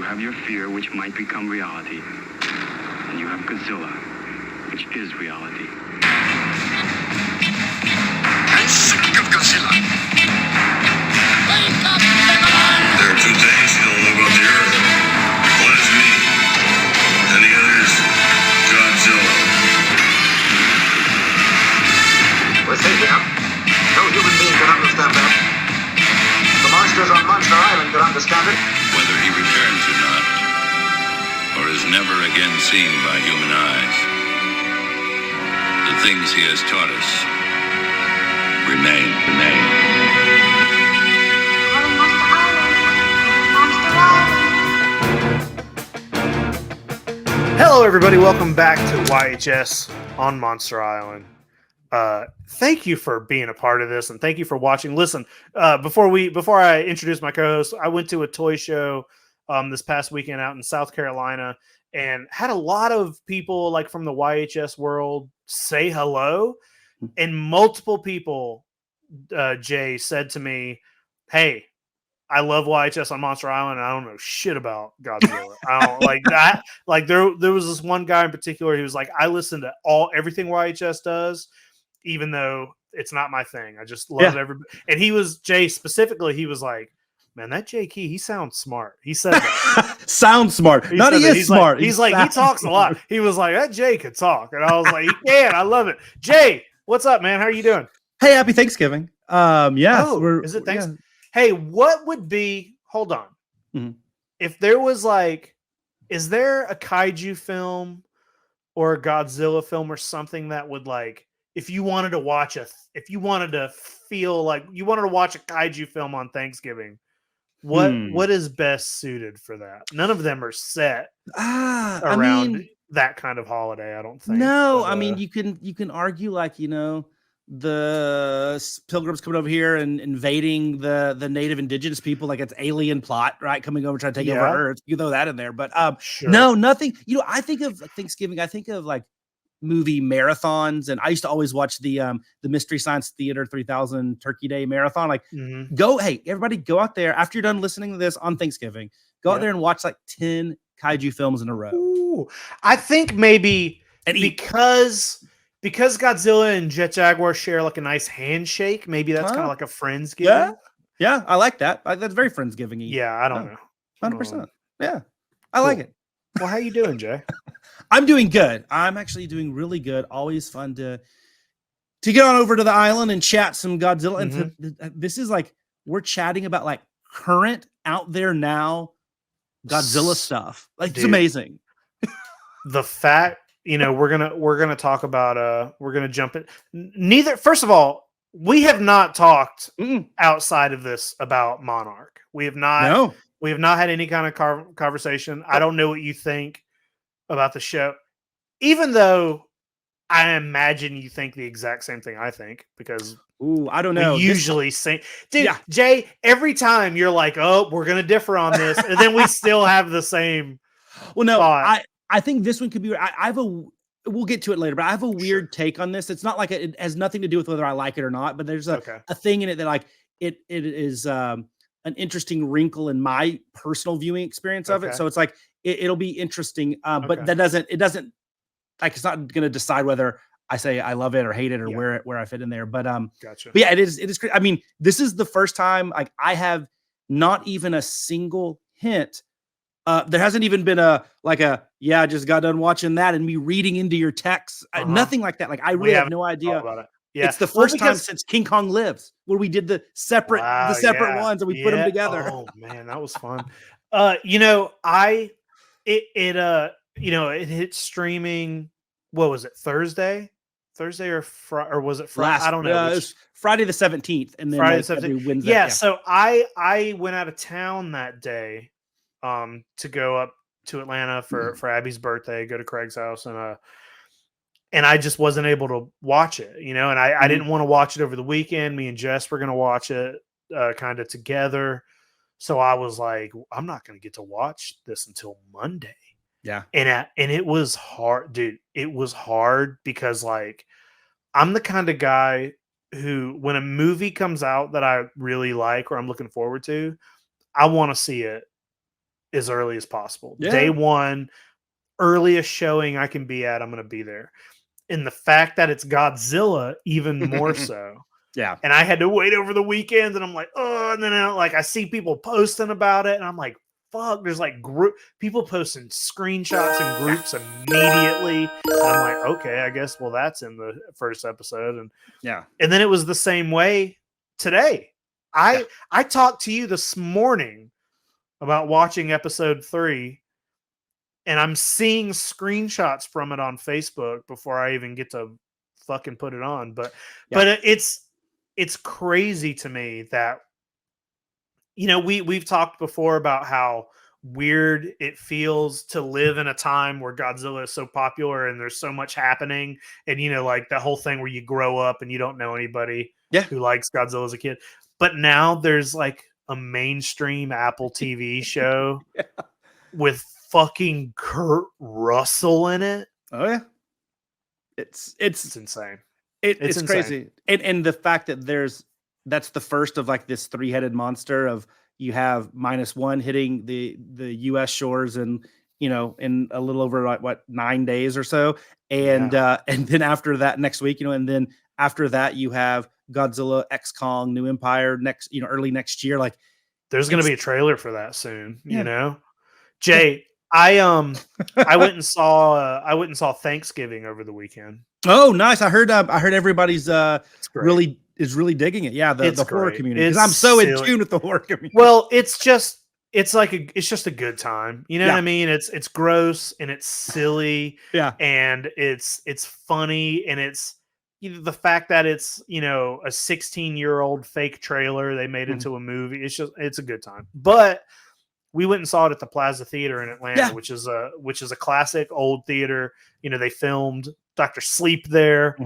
have your fear, which might become reality. And you have Godzilla, which is reality. I'm sick of Godzilla. Wake up, everyone! There are two things you don't know about the Earth. One is me, and the other is Godzilla. We're safe enough. No human being can understand that. The monsters on Monster Island can understand it. Whether he returns or not, or is never again seen by human eyes, the things he has taught us remain. Calling Monster Island. Hello, everybody. Welcome back to YHS on Monster Island. Thank you for being a part of this, and thank you for watching. Listen, before I introduce my co-host, I went to a toy show this past weekend out in South Carolina, and had a lot of people like from the YHS world say hello, and multiple people, Jay, said to me, "Hey, I love YHS on Monster Island, and I don't know shit about Godzilla. I don't like that." Like there was this one guy in particular. He was like, "I listen to everything YHS does, even though it's not my thing. I just love everybody." And he was Jay specifically. He was like, "Man, that Jay Key, he sounds smart." He said that. Sounds smart. He Not he is smart. He's like, he talks a lot. He was like, "That Jay could talk," and I was like, "He can. I love it." Jay, what's up, man? How are you doing? Hey, happy Thanksgiving. Is it thanks? Yeah. Hey, what would be? Hold on. Mm-hmm. If there was like, is there a kaiju film or a Godzilla film or something that would like, if you wanted to watch if you wanted to feel like you wanted to watch a kaiju film on Thanksgiving, what is best suited for that? None of them are set around that kind of holiday, I don't think. No, but, I mean you can argue like, the pilgrims coming over here and invading the native indigenous people, like it's alien plot, right? Coming over trying to take over Earth. You throw that in there, but sure. No, nothing. I think of Thanksgiving. I think of like movie marathons, and I used to always watch the Mystery Science Theater 3000 Turkey Day marathon. Like, hey, everybody, go out there after you're done listening to this on Thanksgiving. Go out there and watch like 10 kaiju films in a row. Ooh, I think maybe because Godzilla and Jet Jaguar share like a nice handshake, maybe that's kind of like a Friendsgiving. Yeah, I like that. That's very Friendsgiving-y. Yeah, I don't know. 100%. Yeah, I like it. Well, how you doing, Jay? I'm doing good. I'm actually doing really good. Always fun to get on over to the island and chat some Godzilla. And this is like, we're chatting about like current out there now Godzilla stuff. Like, dude, it's amazing. The fact, we're gonna talk about we're gonna jump in. First of all, we have not talked outside of this about Monarch. We have not had any kind of conversation. I don't know what you think about the show, even though I imagine you think the exact same thing I think, because I don't know. We usually say, dude, Jay, every time you're like, "Oh, we're gonna differ on this," and then we still have the same. Well, no, thought. I think this one could be. We'll get to it later, but I have a weird take on this. It's not like it has nothing to do with whether I like it or not, but there's a thing in it that like it is an interesting wrinkle in my personal viewing experience of it. So it's like it'll be interesting, but it doesn't like, it's not going to decide whether I say I love it or hate it or where I fit in there. But gotcha. But yeah, it is great. I mean, this is the first time like I have not even a single hint. There hasn't even been I just got done watching that and me reading into your texts. Nothing like that. Like, I really have no idea about it. Yeah. It's the first time since King Kong Lives where we did the separate ones and we put them together. Oh man, that was fun. It hit streaming. What was it? Thursday or was it Friday? I don't know. It was Friday the 17th, and then Friday the 17th. Wednesday. Yeah. So I went out of town that day, to go up to Atlanta for Abby's birthday, go to Craig's house, and I just wasn't able to watch it, and I didn't want to watch it over the weekend. Me and Jess were going to watch it kind of together. So I was like, I'm not going to get to watch this until Monday. Yeah. And it was hard, dude. It was hard because like, I'm the kind of guy who, when a movie comes out that I really like, or I'm looking forward to, I want to see it as early as possible. Yeah. Day one, earliest showing I can be at, I'm going to be there. And the fact that it's Godzilla, even more so. Yeah. And I had to wait over the weekend, and I'm like, oh, and then I see people posting about it, and I'm like, fuck, there's like people posting screenshots in groups immediately. And I'm like, okay, I guess, well, that's in the first episode. And then it was the same way today. I talked to you this morning about watching episode 3, and I'm seeing screenshots from it on Facebook before I even get to fucking put it on. But it's crazy to me that, you know, we've talked before about how weird it feels to live in a time where Godzilla is so popular and there's so much happening, and, you know, like the whole thing where you grow up and you don't know anybody who likes Godzilla as a kid. But now there's like a mainstream Apple TV show with fucking Kurt Russell in it. Oh yeah. It's insane. It's crazy. And the fact that that's the first of like this 3-headed monster of, you have -1 hitting the US shores, and, you know, in a little over like 9 days or so. And then after that next week, you know, and then after that you have Godzilla X Kong New Empire next, you know, early next year. Like there's going to be a trailer for that soon, you know. Jay, I went and saw Thanksgiving over the weekend. Oh, nice. I heard everybody's really digging it. Yeah, the horror community. Because I'm so in tune with the horror community. Well, it's just a good time. You know what I mean? It's gross and it's silly. And it's funny, and it's, you know, the fact that it's, you know, a 16-year-old fake trailer they made into a movie. It's a good time. But we went and saw it at the Plaza Theater in Atlanta, which is a classic old theater. You know, they filmed Dr. Sleep there.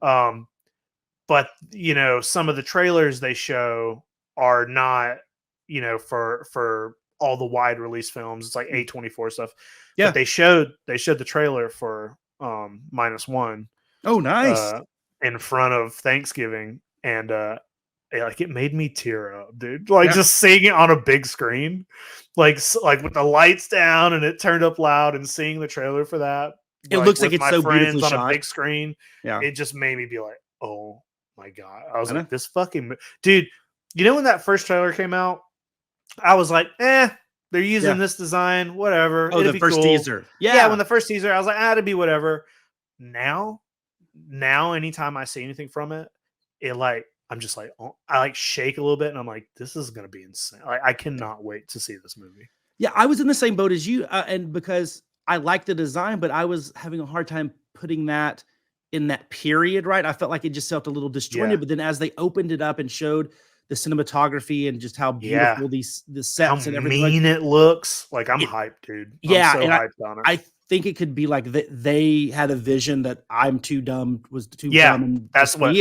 But, you know, some of the trailers they show are not, you know, for all the wide release films. It's like A24 stuff. But they showed the trailer for -1. Oh, nice. In front of Thanksgiving, and it made me tear up, dude. Like just seeing it on a big screen, like with the lights down and it turned up loud, and seeing the trailer for that. It looks like it's so beautifully on shot a big screen. Yeah, it just made me be like, oh my god. I was like, this fucking dude. You know, when that first trailer came out, I was like, they're using this design, whatever. Oh, the first teaser. Yeah, when the first teaser, I was like, it'd be whatever. Now, anytime I see anything from it, I'm just like, I like shake a little bit, and I'm like, this is gonna be insane. I cannot wait to see this movie. Yeah, I was in the same boat as you, and because I like the design, but I was having a hard time putting that in that period, right? I felt like it just felt a little disjointed. But then as they opened it up and showed the cinematography and just how beautiful the sets and everything, mean it looks, like I'm hyped, dude. Yeah, I'm so hyped on it. I think it could be like they had a vision that I'm too dumb was too dumb. And that's what.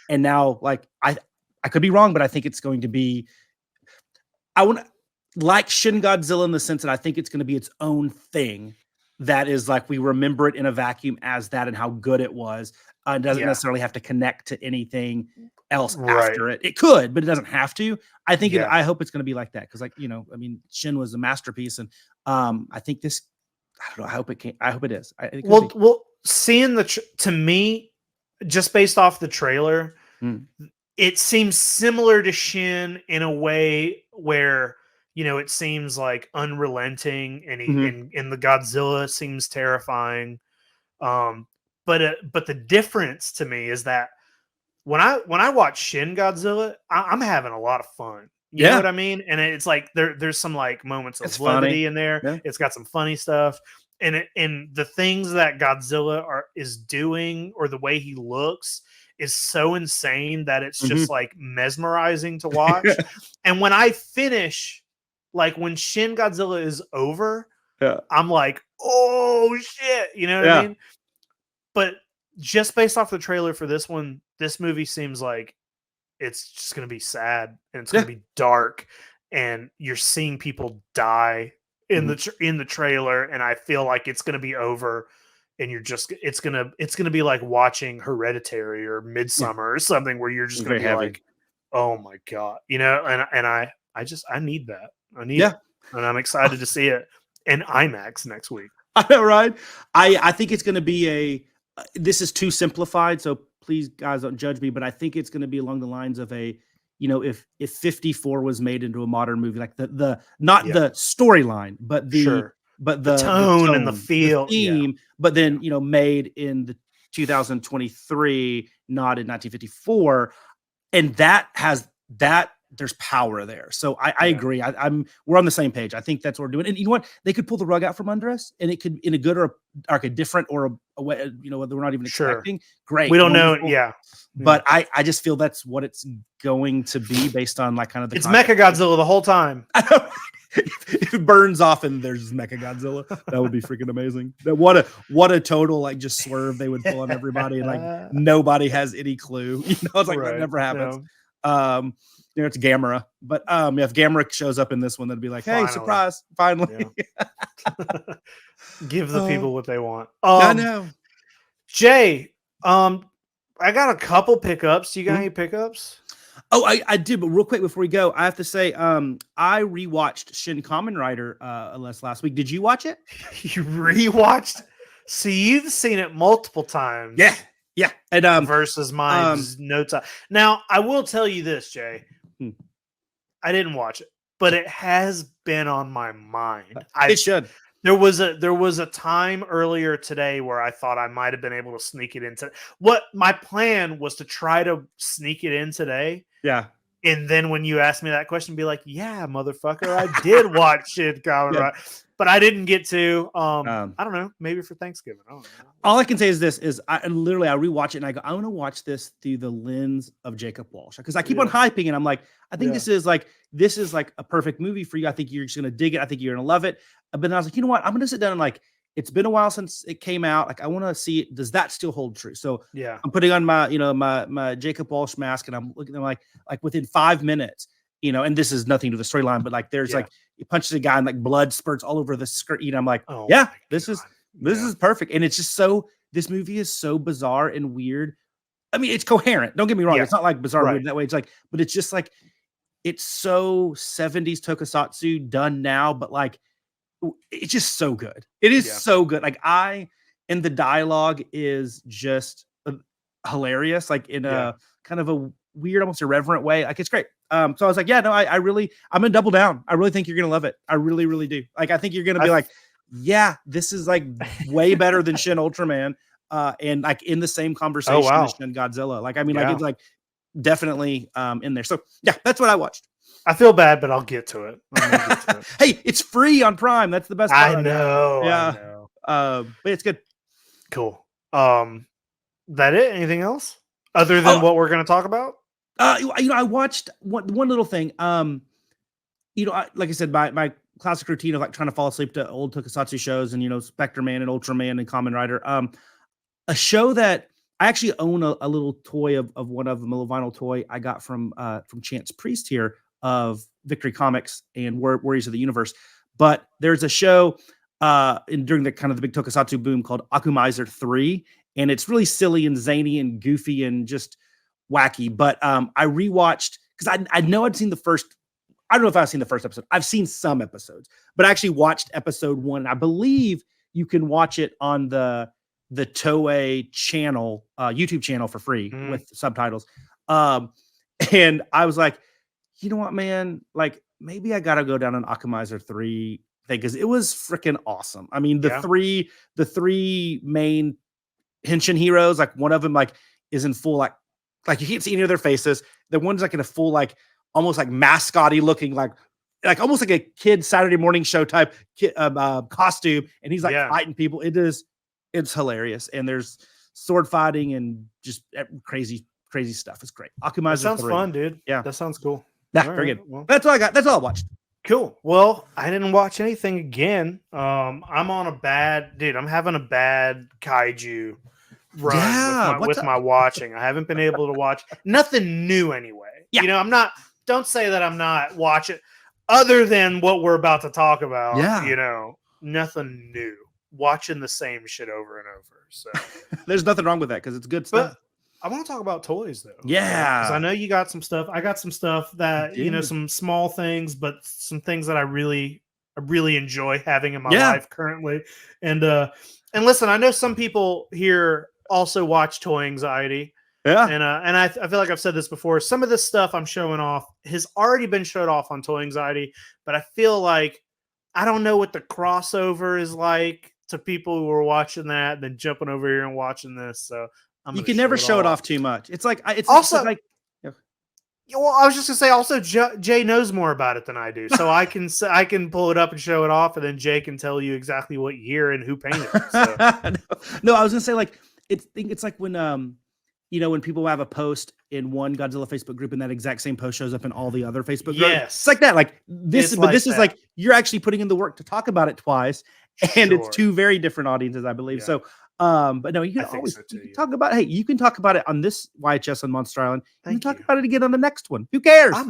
And now, like I could be wrong, but I think it's going to be. I want like Shin Godzilla in the sense that I think it's going to be its own thing. That is like we remember it in a vacuum as that and how good it was. It doesn't necessarily have to connect to anything else after it. It could, but it doesn't have to. I think I hope it's going to be like that because, like, you know, I mean, Shin was a masterpiece, and I think this. I don't know. I hope it is. Well, seeing to me, just based off the trailer, it seems similar to Shin in a way where, you know, it seems like unrelenting, and and the Godzilla seems terrifying. But the difference to me is that when I watch Shin Godzilla, I'm having a lot of fun. You know what I mean? And it's like there's some like moments of levity in there. Yeah. It's got some funny stuff. And the things that Godzilla is doing, or the way he looks, is so insane that it's just like mesmerizing to watch. And when I finish, like when Shin Godzilla is over, I'm like, oh shit, you know what I mean? But just based off the trailer for this one, this movie seems like it's just going to be sad, and it's going to be dark, and you're seeing people die in the trailer, and I feel like it's going to be over, and it's going to be like watching Hereditary or Midsummer or something, where you're just going to be like, oh my god, you know, and I need that. I need it. and I'm excited to see it in IMAX next week. I know, right? I think it's going to be this is too simplified, so please, guys, don't judge me, but I think it's going to be along the lines of if 54 was made into a modern movie, like the not the storyline, but the tone and the feel, the theme, but then made in the 2023, not in 1954, and that has that. There's power there, so I agree. We're on the same page. I think that's what we're doing, and you know what? They could pull the rug out from under us, and it could in a good or a different or a way, whether we're not even expecting. Great, we don't know. Yeah, but I just feel that's what it's going to be based on like kind of the. It's Mechagodzilla the whole time. If it burns off and there's Mechagodzilla, that would be freaking amazing. What a total like just swerve they would pull on everybody, and like nobody has any clue. It's like that never happens. No. It's Gamera, but if Gamera shows up in this one, that'd be like, hey, surprise! Finally, give the people what they want. I know. Jay, I got a couple pickups. You got any pickups? Oh, I did, but real quick before we go, I have to say, I rewatched Shin Kamen Rider last week. Did you watch it? You rewatched? So you've seen it multiple times. Yeah, and versus my notes. Now, I will tell you this, Jay. I didn't watch it, but it has been on my mind. It should. There was a time earlier today where I thought I might have been able to sneak it into. What my plan was to try to sneak it in today. Yeah. And then when you asked me that question, be like, yeah, motherfucker, I did watch Shin Kamen Rider. But I didn't get to. I don't know. Maybe for Thanksgiving. I don't know. All I can say is this: I rewatch it and I go, I want to watch this through the lens of Jacob Walsh, because I keep on hyping and I'm like, I think this is like a perfect movie for you. I think you're just gonna dig it. I think you're gonna love it. But then I was like, you know what? I'm gonna sit down and like, it's been a while since it came out. Like, I want to see it. Does that still hold true? So I'm putting on my my Jacob Walsh mask and I'm looking at them like within 5 minutes. And this is nothing to the storyline, but like there's like he punches a guy and like blood spurts all over the screen. I'm like, this is perfect. And it's just this movie is so bizarre and weird. I mean, it's coherent. Don't get me wrong. It's not like bizarre weird that way. It's like, but it's just like, it's so 70s tokusatsu done now, but like, it's just so good. It is so good. Like and the dialogue is just hilarious, like in a kind of a weird, almost irreverent way. Like it's great. So I was like, I'm gonna double down. I really think you're gonna love it. I really, really do. Like, I think you're gonna be like, this is like way better than Shin Ultraman. And like in the same conversation as Shin Godzilla. Like, I mean, like it's like definitely in there. So that's what I watched. I feel bad, but I'll get to it. Hey, it's free on Prime. That's the best part. I know. Yeah. I know. But it's good. Cool. That it? Anything else other than what we're going to talk about? I watched one little thing. Like I said, my classic routine of like trying to fall asleep to old tokusatsu shows and Spectre Man and Ultraman and Kamen Rider. A show that I actually own a little toy of one of them, a little vinyl toy I got from Chance Priest here of Victory Comics and Warriors of the Universe. But there's a show during the kind of the big tokusatsu boom called Akumizer 3, and it's really silly and zany and goofy and just wacky. But I rewatched because I know I'd seen the first. I don't know if I've seen the first episode. I've seen some episodes, but I actually watched episode 1. And I believe you can watch it on the Toei channel, YouTube channel for free with subtitles. And I was like, you know what, man? Like, maybe I got to go down an Akumizer 3 thing because it was freaking awesome. I mean, the three main Henshin heroes, like one of them like is in full like you can't see any of their faces. The one's like in a full like almost like mascot-y looking like almost like a kid Saturday morning show type costume, and he's like fighting people. It's hilarious, and there's sword fighting and just crazy stuff. It's great. Akumizer sounds 3. fun, dude. Yeah, that sounds cool. Yeah, very good. Well, that's all I got. That's all I watched. Cool. Well, I didn't watch anything again. I'm on a bad dude. I'm having a bad kaiju run with my watching. I haven't been able to watch nothing new anyway. Yeah. I'm not. Don't say that I'm not watching other than what we're about to talk about. Yeah. Nothing new. Watching the same shit over and over. So there's nothing wrong with that because it's good stuff. I want to talk about toys though. Yeah. Because I know you got some stuff. I got some stuff that, some small things, but some things that I really I really enjoy having in my life currently. And listen, I know some people here also watch Toy Anxiety. Yeah. And I feel like I've said this before. Some of this stuff I'm showing off has already been showed off on Toy Anxiety, but I feel like I don't know what the crossover is like to people who are watching that and then jumping over here and watching this. So you can never show it off too much. It's like it's also like. Well, I was just gonna say. Also, Jay knows more about it than I do, so I can pull it up and show it off, and then Jay can tell you exactly what year and who painted it. So. No, I was gonna say like it's like when when people have a post in one Godzilla Facebook group and that exact same post shows up in all the other Facebook groups. It's like that. Like this, but this is like you're actually putting in the work to talk about it twice, and it's two very different audiences, I believe. Yeah. So. But no, you can always talk about. Hey, you can talk about it on this YHS on Monster Island. You can talk about it again on the next one. Who cares? I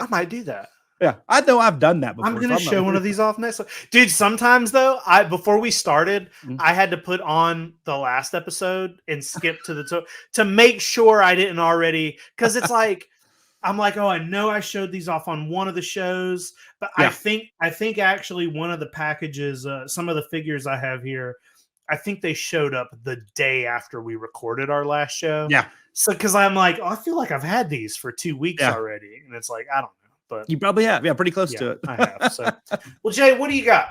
might do that. Yeah, I know I've done that before. I'm gonna show one of these off next. Dude, sometimes though, before we started, I had to put on the last episode and skip to to make sure I didn't already, because it's like I'm like, oh, I know I showed these off on one of the shows, but I think actually one of the packages, some of the figures I have here. I think they showed up the day after we recorded our last show. Yeah. So, because I'm like, I feel like I've had these for 2 weeks already. And it's like, I don't know. But you probably have. Yeah, pretty close to it. I have. So, well, Jay, what do you got?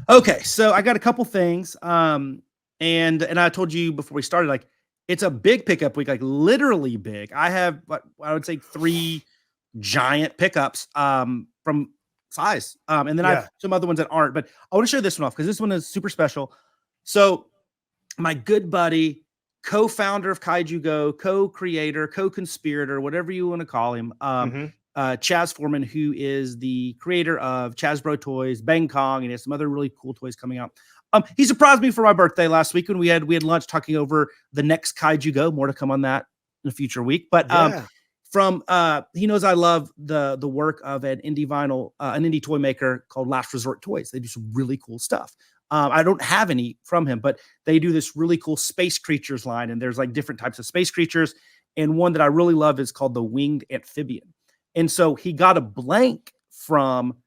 Okay. So I got a couple things. And I told you before we started, like, it's a big pickup week, like literally big. I have, what I would say, 3 giant pickups from size. And then I have some other ones that aren't. But I want to show this one off because this one is super special. So my good buddy, co-founder of Kaiju Go, co-creator, co-conspirator, whatever you want to call him, Chaz Foreman, who is the creator of Chazbro Toys, Bang Kong, and he has some other really cool toys coming out. He surprised me for my birthday last week when we had lunch talking over the next Kaiju Go. More to come on that in a future week. But he knows I love the work of an indie toy maker called Last Resort Toys. They do some really cool stuff. I don't have any from him, but they do this really cool space creatures line, and there's like different types of space creatures. And one that I really love is called the winged amphibian. And so he got a blank from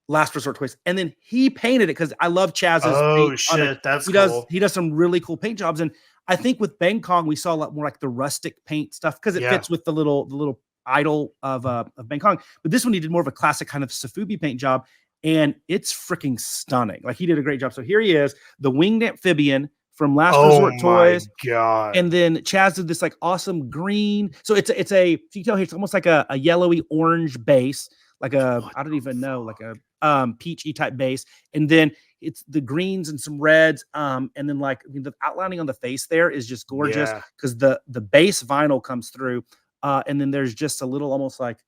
Last Resort Toys, and then he painted it because I love Chaz's. Oh shit, that's cool. He does some really cool paint jobs, and I think with Bang Kong we saw a lot more like the rustic paint stuff because it fits with the little idol of Bang Kong. But this one he did more of a classic kind of Sofubi paint job. And it's freaking stunning. Like he did a great job. So here he is, the winged amphibian from Last Resort Toys. God. And then Chaz did this like awesome green. So it's a so you can tell here it's almost like a yellowy orange base, like I don't even know, like a peachy type base. And then it's the greens and some reds. And then like the outlining on the face there is just gorgeous because the base vinyl comes through. And then there's just a little almost like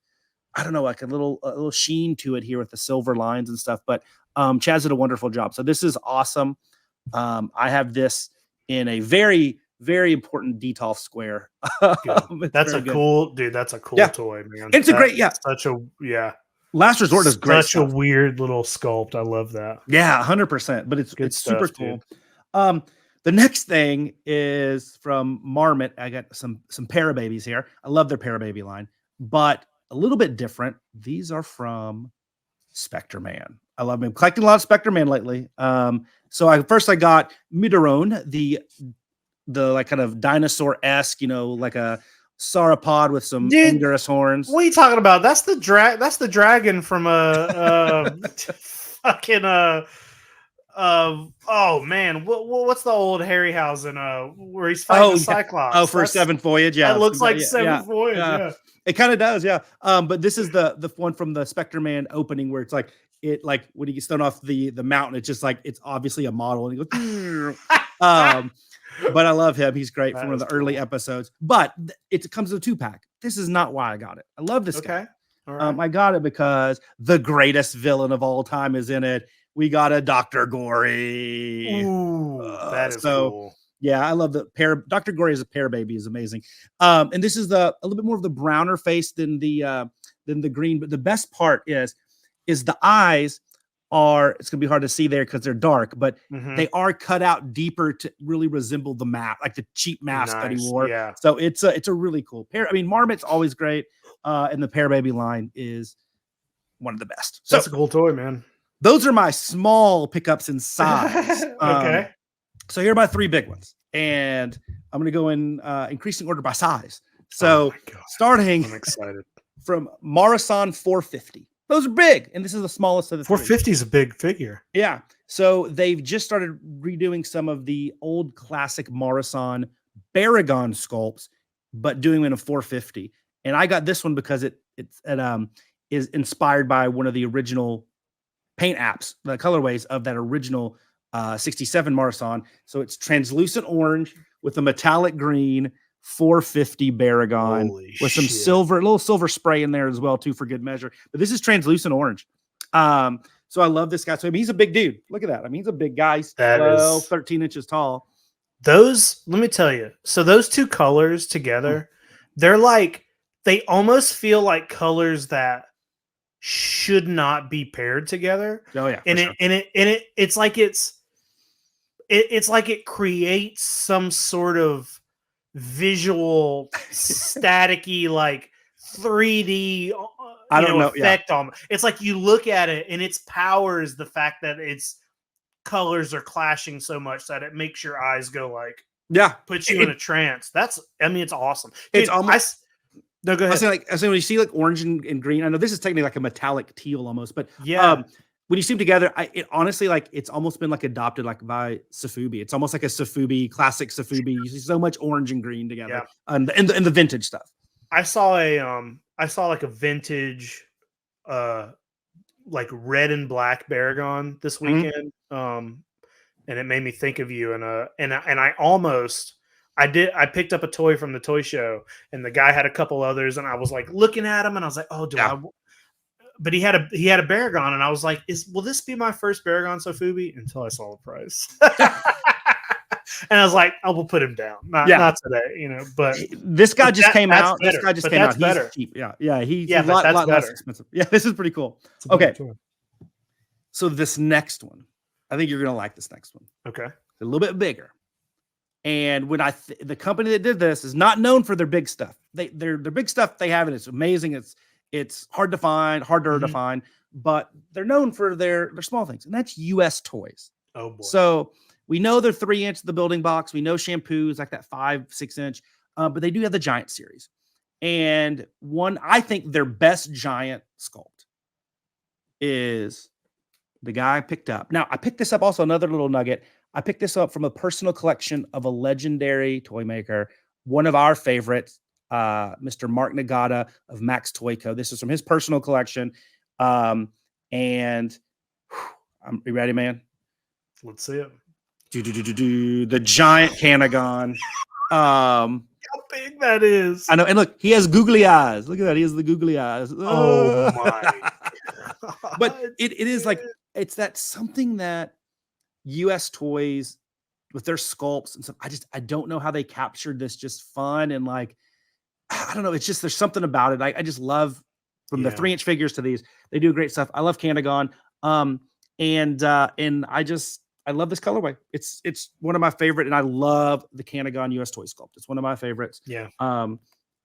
I don't know, like a little sheen to it here with the silver lines and stuff. But Chaz did a wonderful job. So this is awesome. I have this in a very, very important Detolf square. That's a cool toy, man. It's a great, such a Last Resort is great. Such a weird little sculpt. I love that. Yeah, 100%. But it's super cool. The next thing is from Marmot. I got some Parababies here. I love their Parababy line, but a little bit different. These are from Spectre Man. I love him. Collecting a lot of Spectre Man lately. So I got Midoron, the like kind of dinosaur-esque, like a sauropod with some Anguirus horns. What are you talking about? That's the dragon from fucking oh man, what's the old Harryhausen where he's fighting the Cyclops? Oh, for Seventh Voyage, yeah. That looks like Seventh Voyage, yeah. It kind of does, yeah. But this is the one from the Spectre Man opening where it's like when he gets thrown off the mountain, it's just like it's obviously a model, and he goes. But I love him. He's great from one of the early episodes. But it comes with a 2-pack. This is not why I got it. I love this guy. All right. I got it because the greatest villain of all time is in it. We got a Dr. Gory. Ooh, that is cool. Yeah, I love the Dr. Gory as a Parababy is amazing. And this is a little bit more of the browner face than the green. But the best part is the eyes it's gonna be hard to see there because they're dark, but they are cut out deeper to really resemble the mask, like the cheap mask that he wore. Yeah. So it's a really cool pair. I mean, Marmot's always great, and the Parababy line is one of the best. So that's a cool toy, man. those are my small pickups in size. Okay. So here are my 3 big ones, and I'm going to go in increasing order by size. Oh So my God. starting I'm excited. from Marusan 450. Those are big, and this is the smallest of the 450 is a big figure. Yeah. So they've just started redoing some of the old classic Marusan Baragon sculpts, but doing them in a 450. And I got this one because it is inspired by one of the original paint apps, the colorways of that original 67 Marusan. So it's translucent orange with a metallic green 450 Baragon Holy with some shit. silver, a little silver spray in there as well too for good measure. But this is translucent orange. So I love this guy. So I mean, he's a big dude. Look at that. I mean, he's a big guy. He's 12, 13 inches tall. Those, let me tell you. So those two colors together, they're like, they almost feel like colors that should not be paired together. Oh yeah. And it's like it's like it creates some sort of visual staticky like 3D effect on. It's like you look at it and its power is the fact that its colors are clashing so much that it makes your eyes go like, puts you in a trance. It's awesome. Dude, It's almost no, go ahead. I was saying when you see like orange and green, I know this is technically like a metallic teal almost, but yeah. When you see them together, it honestly, like, it's almost been like adopted like by Sofubi. It's almost like a Sofubi, classic Sofubi. You see so much orange and green together, and the vintage stuff. I saw like a vintage, like red and black Baragon this weekend, and it made me think of you. And I picked up a toy from the toy show, and the guy had a couple others, and I was like looking at him, and I was like, oh, but he had a Baragon, and I was like, will this be my first Baragon Sofubi? Until I saw the price. And I was like, I will put him down. Not today, but this guy just came out. Better. This guy just but came that's out. Better. He's cheap. Yeah. He's a lot less expensive. Yeah, this is pretty cool. Okay. So this next one, I think you're going to like this next one. Okay. A little bit bigger. And when the company that did this is not known for their big stuff. Their big stuff they have, and it's amazing. It's hard to find, harder to find, but they're known for their small things, and that's US Toys. Oh boy. So we know they're 3-inch the building box. We know shampoos like that 5-6 inch, but they do have the giant series. And I think their best giant sculpt is the guy I picked up. Now I picked this up also, another little nugget. I picked this up from a personal collection of a legendary toy maker, one of our favorites, Mr. Mark Nagata of Max Toy Co. This is from his personal collection. And you ready, man? Let's see it. The giant Canagon. How big that is. I know. And look, he has googly eyes. Look at that. He has the googly eyes. Oh my. But it is like, it's that something that US Toys with their sculpts and stuff. I don't know how they captured this just fun and like, I don't know. It's just, there's something about it. I just love from the 3-inch figures to these. They do great stuff. I love Canagon. And I love this colorway. It's one of my favorite, and I love the Canagon US Toy sculpt. It's one of my favorites. Yeah.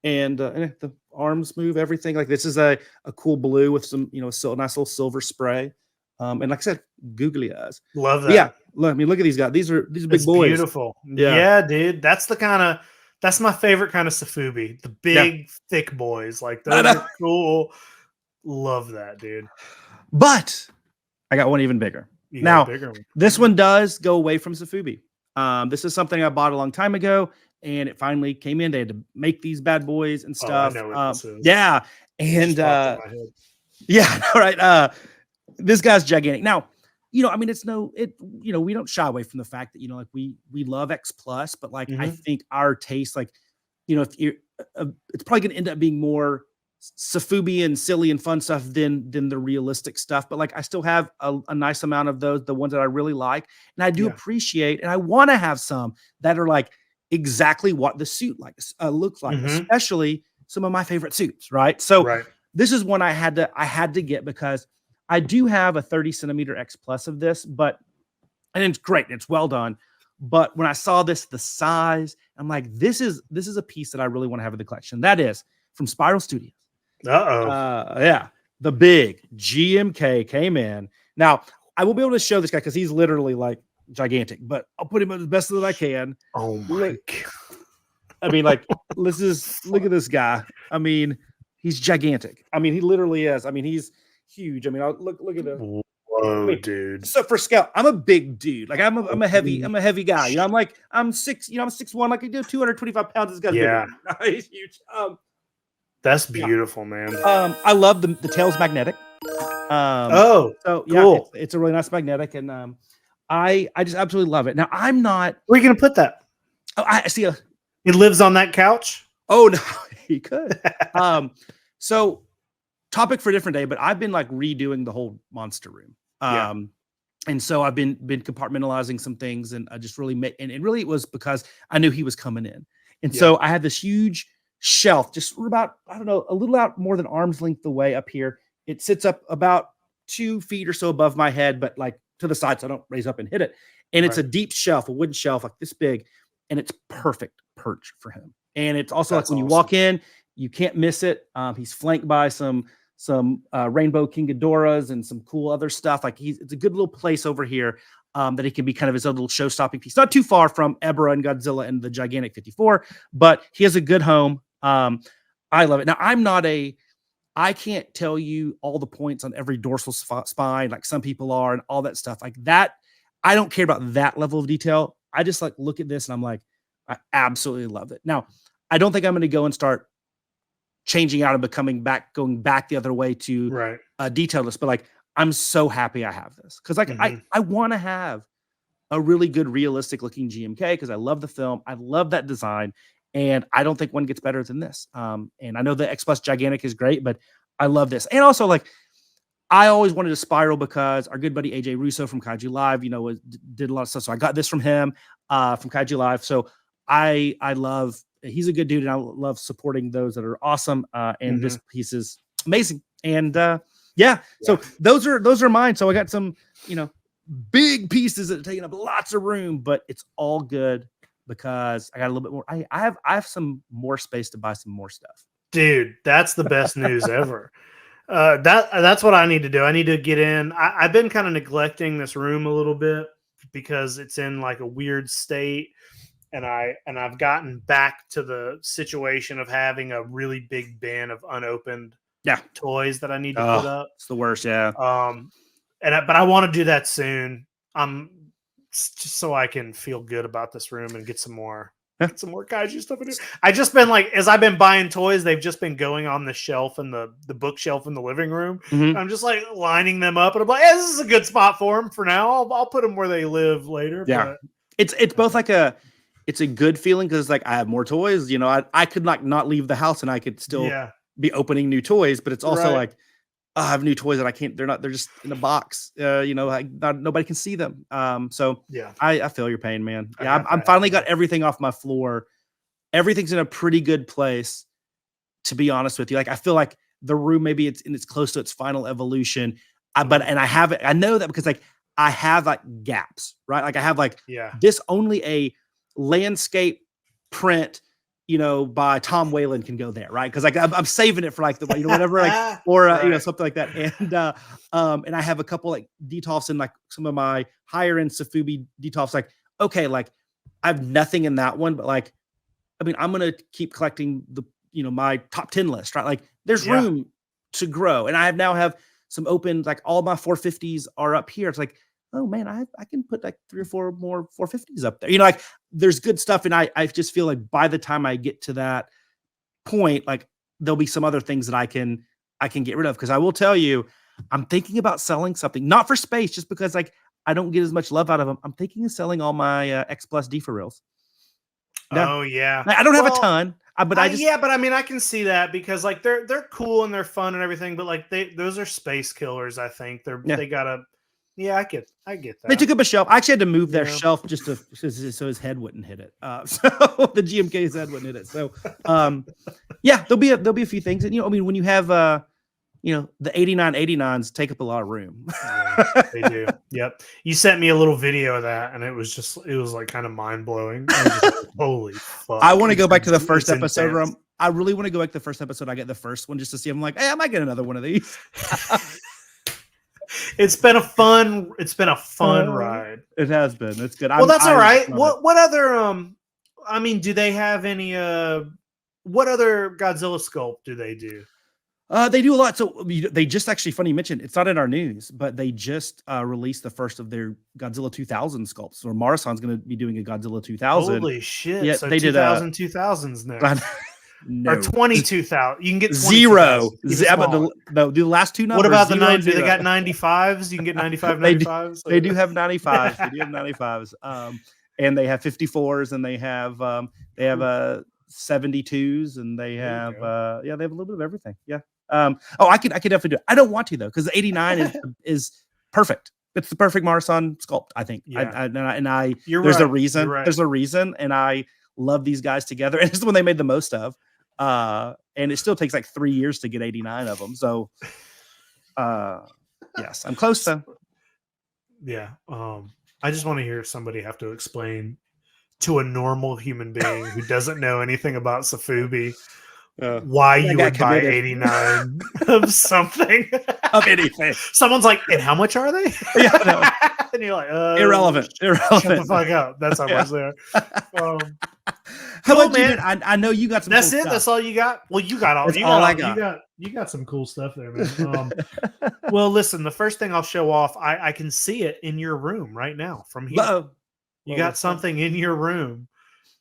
And the arms move, everything. Like, this is a cool blue with some, a nice little silver spray. And like I said, googly eyes. Love that. But yeah. Look at these guys. These are big boys. Beautiful. Yeah, dude. That's my favorite kind of Sofubi. The big, thick boys. Like, those are cool. Love that, dude. But I got one even bigger. Now, this one does go away from Sofubi. This is something I bought a long time ago, and it finally came in. They had to make these bad boys and stuff. I know what this is. Yeah. And yeah, all right. This guy's gigantic. Now, we don't shy away from the fact that, like we love X Plus, but like, I think our taste, like, if you're, it's probably going to end up being more Sofubi and silly and fun stuff than the realistic stuff. But like, I still have a nice amount of those, the ones that I really like. And I do appreciate, and I want to have some that are like exactly what the suit looks like, especially some of my favorite suits. Right. So this is one I had to get because I do have a 30 centimeter X Plus of this, and it's great. It's well done. But when I saw this, the size, I'm like, this is a piece that I really want to have in the collection. That is from Spiral Studios. Uh-oh. Yeah. The big GMK came in Now, I will be able to show this guy because he's literally like gigantic, but I'll put him as best that I can. Oh my God. I mean, like, look at this guy. I mean, he's gigantic. I mean, he literally is. I mean, he's huge. I mean, look at him. Whoa, dude. So for scale, I'm a big dude. Like I'm a heavy guy. You know, I'm 6'1", like I do 225 pounds. This guy's big. He's huge. That's beautiful, man. I love the tail's magnetic. So yeah, cool. It's a really nice magnetic, and I just absolutely love it. Now I'm not. Where are you gonna put that? Oh, I see It lives on that couch. Oh no, he could. So topic for a different day, but I've been like redoing the whole monster room. And so I've been compartmentalizing some things, and I just really and really it was because I knew he was coming in. And so I had this huge shelf, just about, I don't know, a little out more than arm's length away up here. It sits up about 2 feet or so above my head, but like to the side, so I don't raise up and hit it. And it's a deep shelf, a wooden shelf like this big, and it's perfect perch for him. And it's also like when you walk in, you can't miss it. He's flanked by some rainbow King Ghidorahs and some cool other stuff. Like it's a good little place over here that he can be kind of his own little show-stopping piece. Not too far from Ebra and Godzilla and the gigantic 54, but he has a good home. I love it. Now I can't tell you all the points on every dorsal spine like some people are and all that stuff like that. I don't care about that level of detail. I just like look at this and I'm like, I absolutely love it. Now, I don't think I'm going to go and start changing out and going back the other way to detail this, but like, I'm so happy I have this. Cause like, I want to have a really good, realistic looking GMK. Cause I love the film. I love that design. And I don't think one gets better than this. And I know the X Plus Gigantic is great, but I love this. And also like, I always wanted to spiral because our good buddy AJ Russo from Kaiju Live, you know, did a lot of stuff. So I got this from him from Kaiju Live. So I love, he's a good dude, and I love supporting those that are awesome. And this piece is amazing. And so those are mine. So I got some, you know, big pieces that are taking up lots of room, but it's all good because I got a little bit more. I have some more space to buy some more stuff. Dude, that's the best news ever. That's what I need to do. I need to get in. I've been kind of neglecting this room a little bit because it's in like a weird state. And I've gotten back to the situation of having a really big bin of unopened toys that I need to put up. It's the worst, yeah. But I want to do that soon. Just so I can feel good about this room and get some more kaiju stuff in it. I just been like, as I've been buying toys, they've just been going on the shelf in the bookshelf in the living room. I'm just like lining them up, and I'm like, hey, this is a good spot for them for now. I'll put them where they live later. Yeah, but it's both like it's a good feeling because like I have more toys. You know, I could not leave the house and I could still be opening new toys, but it's also like I have new toys that I can't. They're just in a box. You know, nobody can see them. So I feel your pain, man. Yeah, I'm finally got everything off my floor. Everything's in a pretty good place, to be honest with you. Like I feel like the room maybe it's close to its final evolution. I have it. I know that because like I have like gaps, right? Like I have like this only a landscape print, you know, by Tom Whalen can go there, right? Because like I'm saving it for like the, you know, whatever, like or you know, something like that. And I have a couple like detolfs and like some of my higher end Sofubi detolfs. Like okay, like I have nothing in that one, but like I mean, I'm gonna keep collecting the, you know, my top 10 list, right? Like there's room to grow, and I now have some open, like all my 450s are up here. It's like, oh man, I can put like 3 or 4 more 450s up there. You know, like there's good stuff. And I just feel like by the time I get to that point, like there'll be some other things that I can get rid of. Cause I will tell you, I'm thinking about selling something, not for space, just because like I don't get as much love out of them. I'm thinking of selling all my X Plus D for reals. Oh yeah. I don't have a ton, but I mean, I can see that because like they're cool and they're fun and everything, but like those are space killers. I think they gotta. Yeah, I get that. They took up a shelf. I actually had to move their shelf just so his head wouldn't hit it. So the GMK's head wouldn't hit it. So there'll be a few things. And you know, I mean, when you have you know, the 8989s take up a lot of room. Yeah, they do. Yep. You sent me a little video of that, and it was like kind of mind blowing. Like, holy fuck! I want to go back to the first episode. I really want to go back to the first episode. I get the first one just to see. I'm like, hey, I might get another one of these. It's been a fun ride. It has been. It's good. Well, that's all right. What other I mean, do they have any what other Godzilla sculpt do they do? They do a lot. So they just actually, funny you mentioned, it's not in our news, but they just released the first of their Godzilla 2000 sculpts. So Marusan's going to be doing a Godzilla 2000. Holy shit! Yeah, so they 2000 2000s next. No. Or 22,000. You can get 0. No, the last two numbers. What about the 0, 90? They got 95s. You can get 95, They 95s. They do have 95s. They do have 95s. And they have 54s, and they have 72s, and they have they have a little bit of everything. Yeah. I could definitely do it. I don't want to though, because the 89 is perfect. It's the perfect Marusan sculpt, I think. Yeah. There's a reason. Right. There's a reason, and I love these guys together. And it's the one they made the most of. And it still takes like 3 years to get 89 of them. So, yes, I'm close though. Yeah. I just want to hear somebody have to explain to a normal human being who doesn't know anything about Sofubi why you would buy 89 of something. Of anything. Someone's like, and how much are they? Yeah, no. And you're like, Irrelevant. Shut the fuck up. That's how much they are. How about man? I know you got some. That's cool it. Stuff. That's all you got. Well, you got all. That's you all got I all, got. You got some cool stuff there, man. Well, listen. The first thing I'll show off, I can see it in your room right now from here. Uh-oh. You got something in your room.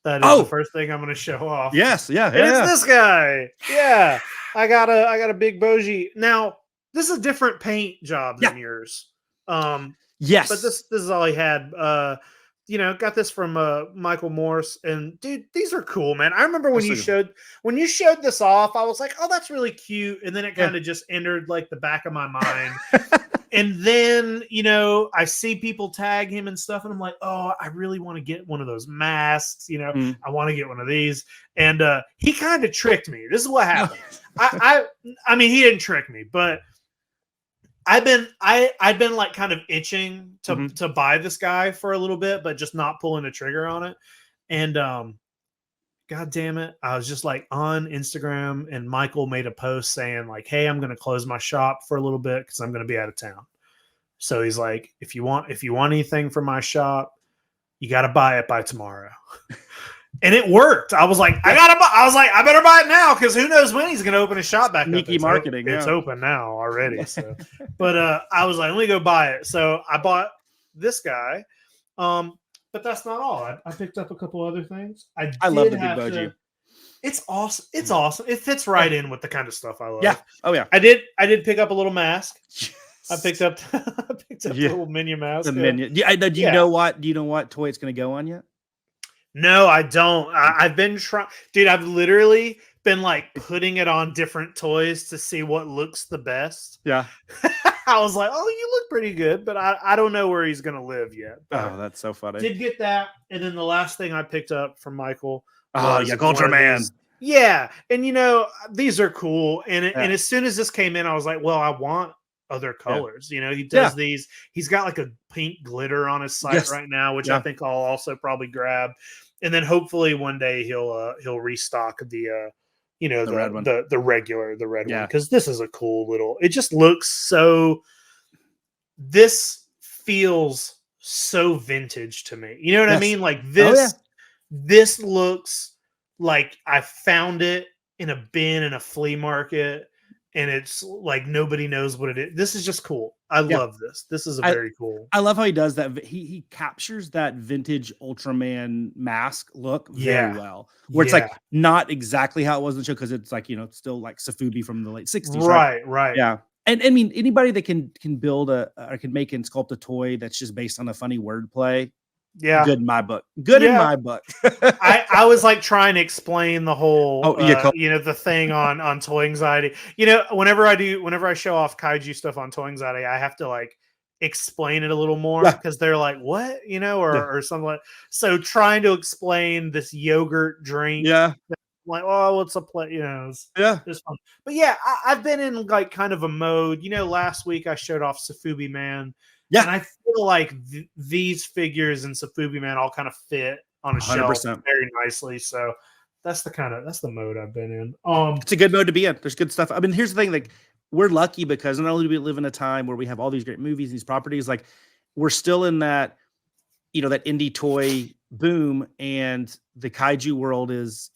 That is the first thing I'm going to show off. Yes, yeah. It's this guy. Yeah, I got a big Boji. Now this is a different paint job than yours. Yes, but this is all he had. Got this from Michael Morse, and dude, these are cool, man. I remember when you showed this off, I was like, oh, that's really cute, and then it kind of just entered like the back of my mind. And then, I see people tag him and stuff, and I'm like, oh, I really want to get one of those masks. I want to get one of these. And he kind of tricked me. This is what happened. I mean, he didn't trick me, but I've been like kind of itching to buy this guy for a little bit, but just not pulling the trigger on it. And God damn it, I was just like on Instagram, and Michael made a post saying like, hey, I'm going to close my shop for a little bit because I'm going to be out of town. So he's like, if you want anything from my shop, you got to buy it by tomorrow. And it worked. I was like, I better buy it now, because who knows when he's going to open his shop back Sneaky up. marketing. It's open now already. So, but I was like, let me go buy it. So I bought this guy. But that's not all. I picked up a couple other things. I love the big Boji. It's awesome. It's awesome. It fits right in with the kind of stuff I love. Yeah. Oh yeah. I did pick up a little mask. I picked up a little minion mask. The minion. Yeah. Do you know what? Do you know what toy it's going to go on yet? No, I don't. I've been trying, dude. I've literally been like putting it on different toys to see what looks the best. Yeah. I was like, oh, you look pretty good, but I don't know where he's going to live yet. Oh, that's so funny. Did get that. And then the last thing I picked up from Michael. Ultraman. Yeah. And these are cool. And as soon as this came in, I was like, well, I want other colors. He does these. He's got like a pink glitter on his site right now, which I think I'll also probably grab. And then hopefully one day he'll restock the red one. The regular red one, because this is a cool little. It just looks so. This feels so vintage to me. You know what I mean? Like this. This looks like I found it in a bin in a flea market, and it's like nobody knows what it is. This is just cool. I love this. This is very cool. I love how he does that. He captures that vintage Ultraman mask look very well. Where it's like not exactly how it was in the show, because it's like, it's still like Sofubi from the late 60s. Right. Yeah. And I mean, anybody that can build or can make and sculpt a toy that's just based on a funny wordplay. Yeah. Good in my book. In my book. I was like trying to explain the whole, the thing on Toy Anxiety. Whenever I show off Kaiju stuff on Toy Anxiety, I have to like explain it a little more, because they're like, what, or something like. So trying to explain this yogurt drink. Yeah. Like, oh, it's a play, it's fun. But yeah, I've been in like kind of a mode. Last week I showed off Sofubi Man. Yeah, and I feel like these figures and Sofubi Man all kind of fit on a 100%. Shelf very nicely. So that's the mode I've been in. It's a good mode to be in. There's good stuff. I mean, here's the thing: like we're lucky because not only do we live in a time where we have all these great movies, these properties, like we're still in that, that indie toy boom, and the kaiju world is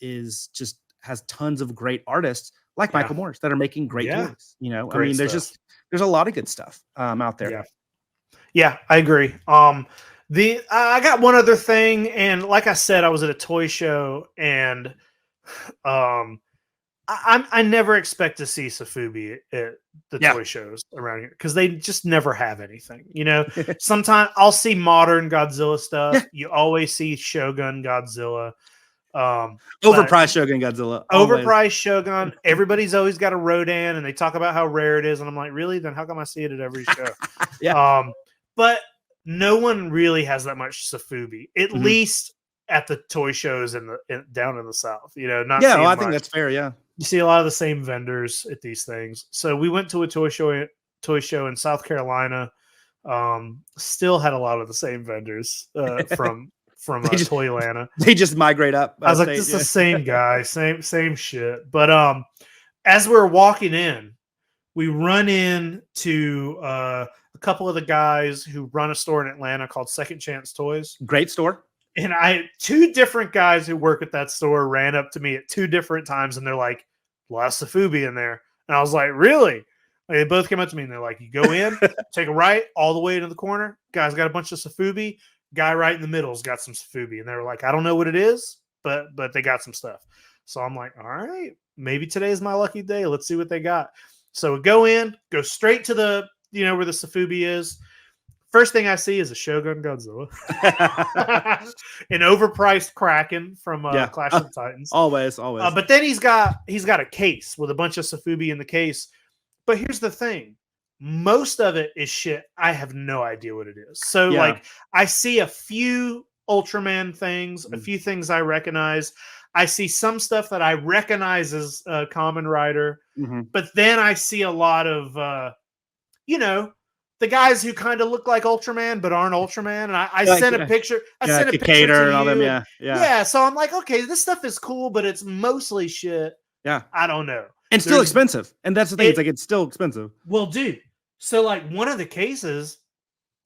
just has tons of great artists like Michael Morris that are making great toys. I mean, there's a lot of good stuff out there. Yeah, I agree. I got one other thing, and like I said, I was at a toy show, and I never expect to see Sofubi at the toy shows around here because they just never have anything. Sometimes I'll see modern Godzilla stuff. Yeah. You always see Shogun Godzilla. Overpriced Shogun Godzilla. Overpriced Shogun. Everybody's always got a Rodan, and they talk about how rare it is. And I'm like, really? Then how come I see it at every show? But no one really has that much Sofubi, at least at the toy shows down in the South. I think that's fair. Yeah. You see a lot of the same vendors at these things. So we went to a toy show in South Carolina. Still had a lot of the same vendors from Toylanta. They just migrate up. I was like, this is the same guy, same shit. But as we're walking in, we run into a couple of the guys who run a store in Atlanta called Second Chance Toys. Great store. And two different guys who work at that store ran up to me at two different times, and they're like, "Lots of Sofubi in there." And I was like, "Really?" They both came up to me and they're like, "You go in, take a right all the way into the corner. Guy's got a bunch of Sofubi. Guy right in the middle's got some Sofubi." And they were like, "I don't know what it is, but they got some stuff." So I'm like, "All right, maybe today's my lucky day. Let's see what they got." So we go in, go straight to the where the Sofubi is. First thing I see is a Shogun Godzilla, an overpriced Kraken from Clash of the Titans. Always. But then he's got a case with a bunch of Sofubi in the case. But here's the thing: most of it is shit. I have no idea what it is. So like, I see a few Ultraman things, a few things I recognize. I see some stuff that I recognize as Kamen Rider, but then I see a lot of the guys who kind of look like Ultraman but aren't Ultraman, and I sent a picture. I sent a picture to and all them. Yeah. So I'm like, okay, this stuff is cool, but it's mostly shit. Yeah, I don't know. And still expensive, and that's the thing. It's still expensive. Well, dude. So like, one of the cases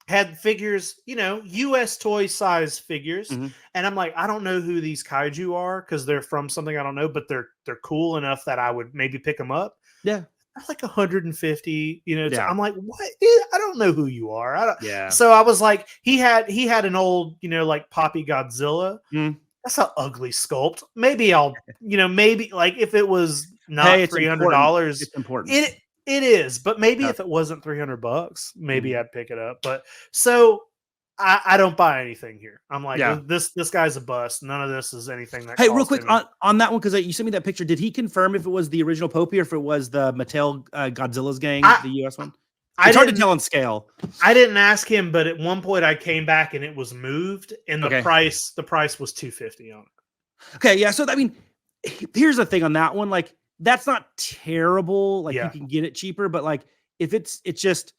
had figures, U.S. toy size figures, and I'm like, I don't know who these kaiju are because they're from something I don't know, but they're cool enough that I would maybe pick them up. Yeah. Like 150, I'm like, what? I don't know who you are. I don't. Yeah. So I was like, he had an old, like Poppy Godzilla. That's an ugly sculpt. Maybe I'll, maybe like if it was not $300, it's important. It is, but maybe if it wasn't $300, maybe I'd pick it up. But so I don't buy anything here. I'm like, this guy's a bust. None of this is anything that. Hey, real quick on that one, because you sent me that picture. Did he confirm if it was the original Popey or if it was the Mattel Godzilla's gang, the US one? It's hard to tell on scale. I didn't ask him, but at one point I came back and it was moved, and the price was $250 on it. Okay, yeah. So I mean, here's the thing on that one. Like, that's not terrible. Like, you can get it cheaper, but like, if it's just.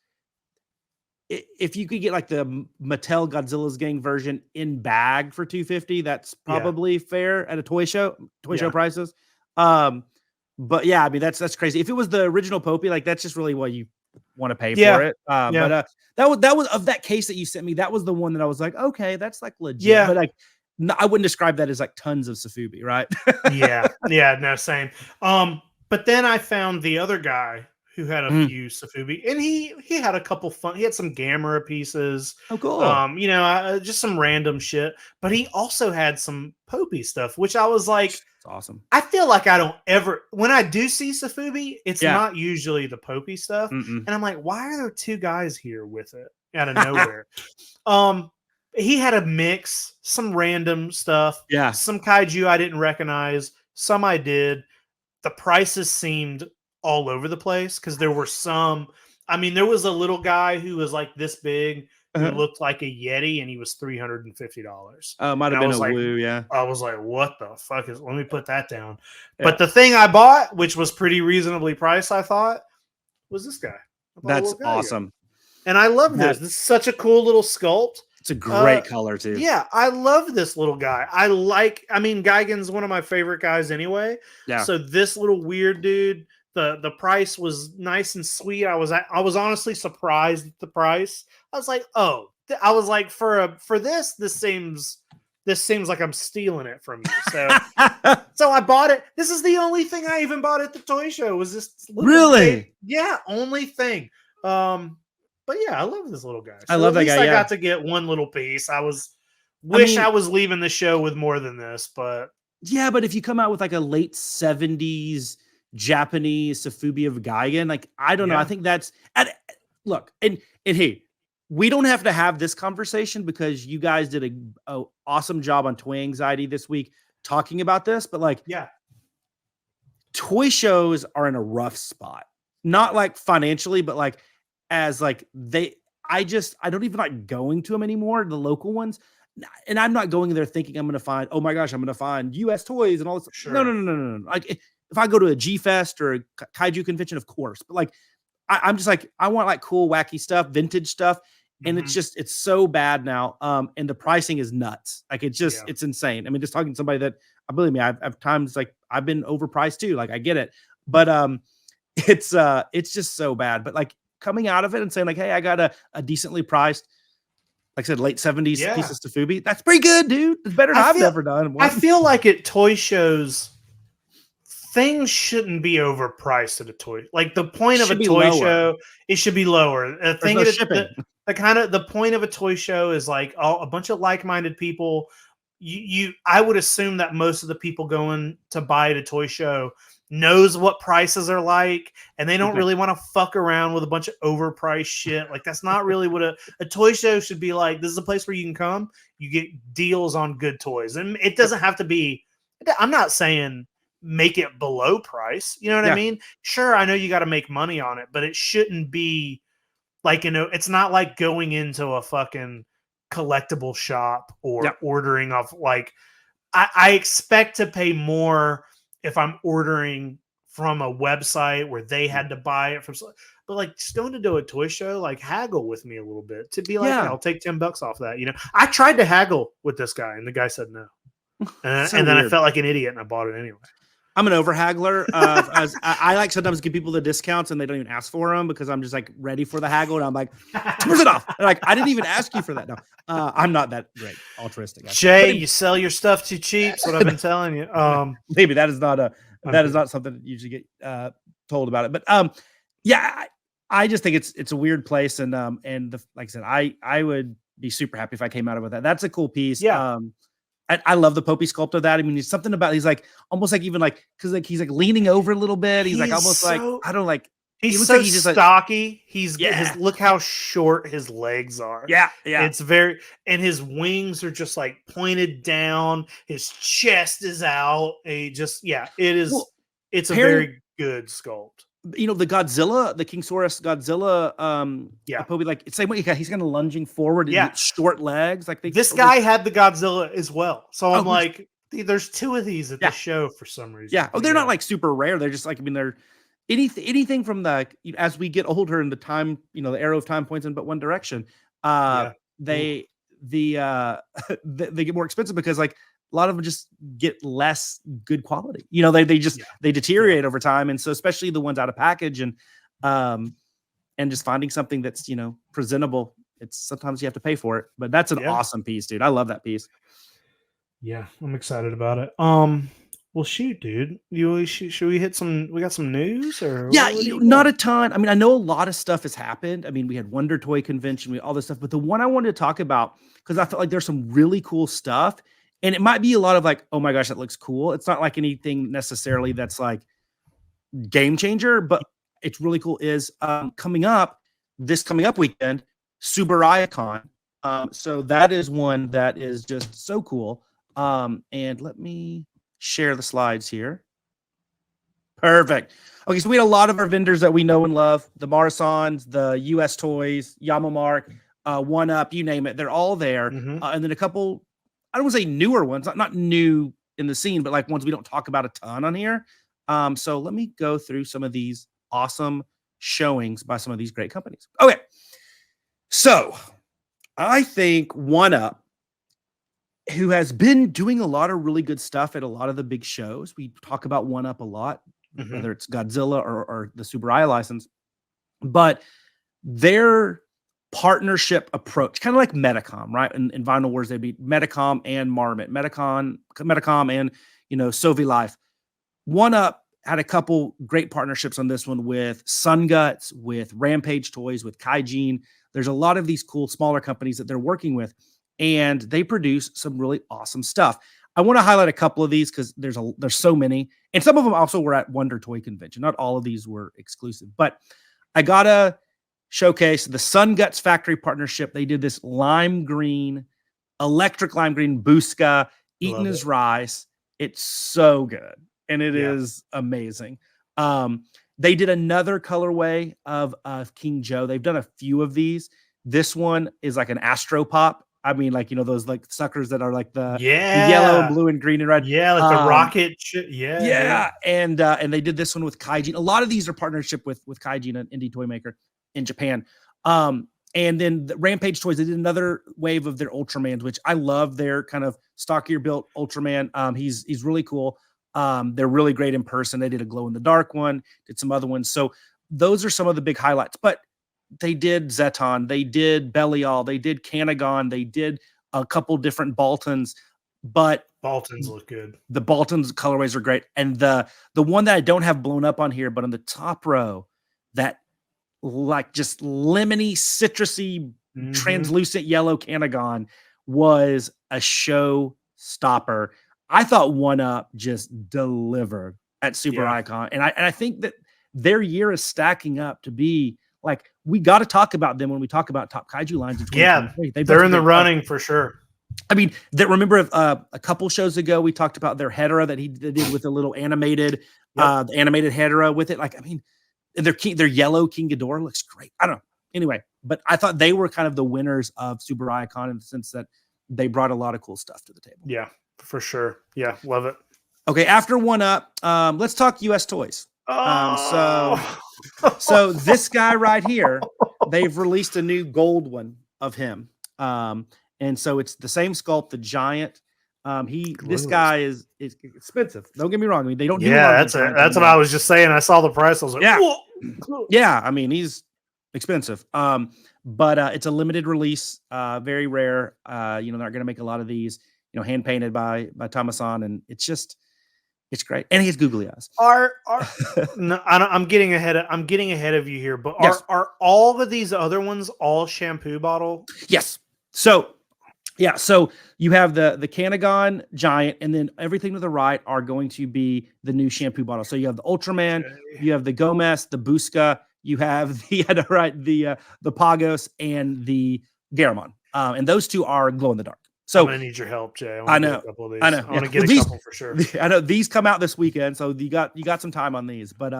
If you could get like the Mattel Godzilla's gang version in bag for $250, that's probably fair at a toy show prices. But yeah, I mean, that's crazy. If it was the original Popey, like that's just really what you want to pay for it. But that was of that case that you sent me. That was the one that I was like, okay, that's like legit. Yeah. But like, no, I wouldn't describe that as like tons of Sofubi, right? No, same. But then I found the other guy who had a few Sofubi, and he had a couple fun. He had some Gamera pieces. Oh, cool. Just some random shit. But he also had some Popey stuff, which I was like, it's awesome. I feel like I don't ever, when I do see Sofubi, it's not usually the Popey stuff. And I'm like, why are there two guys here with it out of nowhere? He had a mix, some random stuff. Yeah. Some kaiju I didn't recognize. Some I did. The prices seemed all over the place because there were some. I mean, there was a little guy who was like this big who looked like a Yeti, and he was $350. Might have been a woo, yeah. I was like, what the fuck is? Let me put that down. Yeah. But the thing I bought, which was pretty reasonably priced, I thought, was this guy. That's awesome. And I love this. This is such a cool little sculpt. It's a great color too. Yeah, I love this little guy. I mean, Gigan's one of my favorite guys anyway. Yeah. So this little weird dude The price was nice and sweet. I was honestly surprised at the price. I was like, oh, I was like, for this seems like I'm stealing it from you. So I bought it. This is the only thing I even bought at the toy show. Was this Really? Yeah, only thing. But yeah, I love this little guy. I love that guy. I got to get one little piece. I was leaving the show with more than this, but yeah, but if you come out with like a late 70s Japanese Sofubi of Gigan, like I don't know. I think that's look, and hey, we don't have to have this conversation because you guys did a awesome job on Toy Anxiety this week talking about this, but like, yeah, toy shows are in a rough spot, not like financially, but like as like I don't even like going to them anymore, the local ones. And I'm not going there thinking I'm going to find, oh my gosh, I'm going to find US toys and all this. Sure. No. Like if I go to a G Fest or a Kaiju convention, of course, but like, I'm just like, I want like cool, wacky stuff, vintage stuff. And it's so bad now. And the pricing is nuts. Like it's insane. I mean, just talking to somebody that, believe me, I've times like I've been overpriced too. Like I get it, but it's just so bad. But like coming out of it and saying like, hey, I got a decently priced, like I said, late 70s pieces to Fubi. That's pretty good, dude. It's better than I've ever done. I feel like at toy shows, things shouldn't be overpriced at a toy. Like the point of a toy show, it should be lower. The point of a toy show is like a bunch of like-minded people. I would assume that most of the people going to buy at a toy show knows what prices are like, and they don't really want to fuck around with a bunch of overpriced shit. Like that's not really what a toy show should be like. This is a place where you can come, you get deals on good toys, and it doesn't have to be. I'm not saying make it below price. You know what I mean? Sure, I know you got to make money on it, but it shouldn't be like, it's not like going into a fucking collectible shop or ordering off. Like I expect to pay more if I'm ordering from a website where they had to buy it from, but like just going to do a toy show, like haggle with me a little bit to be like, hey, I'll take $10 off that. I tried to haggle with this guy and the guy said no. And then I felt like an idiot and I bought it anyway. I'm an over haggler. As I like sometimes give people the discounts and they don't even ask for them because I'm just like ready for the haggle and I'm like, 2% off. And like I didn't even ask you for that. No, I'm not that great altruistic. Jay, you sell your stuff too cheap. That's what I've been telling you. Maybe that is not something that you usually get told about it. But I just think it's a weird place and like I said, I would be super happy if I came out of it with that. That's a cool piece. Yeah. I love the Popey sculpt of that. I mean, he's something about, he's like almost like even like, cause like he's like leaning over a little bit. He's like almost like, I don't like, he's so stocky. Look how short his legs are. Yeah. It's very, and his wings are just like pointed down. His chest is out. It is. Well, it's a very good sculpt. The Godzilla, the Kingsaurus Godzilla, Popey, like it's same way he's kind of lunging forward. And short legs. Like this guy had the Godzilla as well. So I'm like, there's two of these at the show for some reason. Yeah. Oh, they're not like super rare. They're just like, I mean, they're anything from the as we get older and the time, the arrow of time points in but one direction. They get more expensive because like a lot of them just get less good quality. They deteriorate over time. And so especially the ones out of package and just finding something that's, presentable, it's sometimes you have to pay for it, but that's an awesome piece, dude. I love that piece. Yeah. I'm excited about it. Well, shoot, dude, should we hit we got some news or? Yeah, not a ton. I mean, I know a lot of stuff has happened. I mean, we had Wonder Toy Convention, all this stuff, but the one I wanted to talk about, because I felt like there's some really cool stuff. And it might be a lot of like, oh my gosh, that looks cool. It's not like anything necessarily that's like game changer, but it's really cool is coming up weekend, Tsuburaya Con. So that is one that is just so cool. And let me share the slides here. Perfect. Okay, so we had a lot of our vendors that we know and love, the Marusans, the US Toys, Yamamark, One Up, you name it. They're all there. And then a couple, I don't want to say newer ones, not new in the scene, but like ones we don't talk about a ton on here. So let me go through some of these awesome showings by some of these great companies. Okay. So I think One Up, who has been doing a lot of really good stuff at a lot of the big shows. We talk about One Up a lot. whether it's Godzilla or the Tsuburaya license. But their partnership approach, kind of like Metacom, right? In Vinyl Wars, they'd be Metacom and Marmot, Metacom and, Sovi Life. One Up had a couple great partnerships on this one with Sun Guts, with Rampage Toys, with Kaiju. There's a lot of these cool smaller companies that they're working with, and they produce some really awesome stuff. I want to highlight a couple of these because there's so many, and some of them also were at Wonder Toy Convention. Not all of these were exclusive, but I gotta showcase the Sun Guts Factory partnership. They did this electric lime green Busca, eaten as rice. It's so good, and it is amazing. They did another colorway of King Joe. They've done a few of these. This one is like an Astro Pop. I mean, like, those like suckers that are like the yellow and blue and green and red. Yeah, like the rocket. And they did this one with Kaiju. A lot of these are partnership with Kaiju, an indie toy maker in Japan. And then the Rampage Toys, they did another wave of their Ultramans, which I love. Their kind of stockier built Ultraman. He's really cool. They're really great in person. They did a glow in the dark one, did some other ones. So those are some of the big highlights. But they did Zeton, they did Belial, they did Canagon, they did a couple different Baltons. But Baltons look good. The Baltons colorways are great. And the one that I don't have blown up on here, but on the top row, that like just lemony, citrusy, translucent yellow Canagon was a showstopper. I thought One Up just delivered at Tsuburaya Con. And I think that their year is stacking up to be like, we got to talk about them when we talk about top Kaiju lines in 2023. Yeah, they're in the running for sure. I mean, remember a couple shows ago, we talked about their Hedera that they did with a little animated, the animated Hedera with it. Like, I mean, their yellow King Ghidorah looks great. I don't know. Anyway, but I thought they were kind of the winners of Tsuburaya Con in the sense that they brought a lot of cool stuff to the table. Yeah, for sure. Yeah, love it. Okay, after One Up, let's talk U.S. toys. So this guy right here, they've released a new gold one of him. And so it's the same sculpt, the giant. This guy is expensive. Don't get me wrong. I mean, they don't. That's what I was just saying. I saw the price. I was like, yeah. I mean, he's expensive. But it's a limited release, very rare. They're not going to make a lot of these. Hand painted by Tamasan, and it's great. And he has googly eyes. No, I'm getting ahead of you here. But are all of these other ones all shampoo bottle? Yes. So you have the Canagon giant, and then everything to the right are going to be the new shampoo bottle. So you have the Ultraman, you have the Gomez, the Busca, you have the Pagos, and the Garamon. And those two are glow in the dark. So I'm gonna need your help, Jay. I know. A couple of these. I know. I want to get a couple for sure. I know these come out this weekend, so you got some time on these. But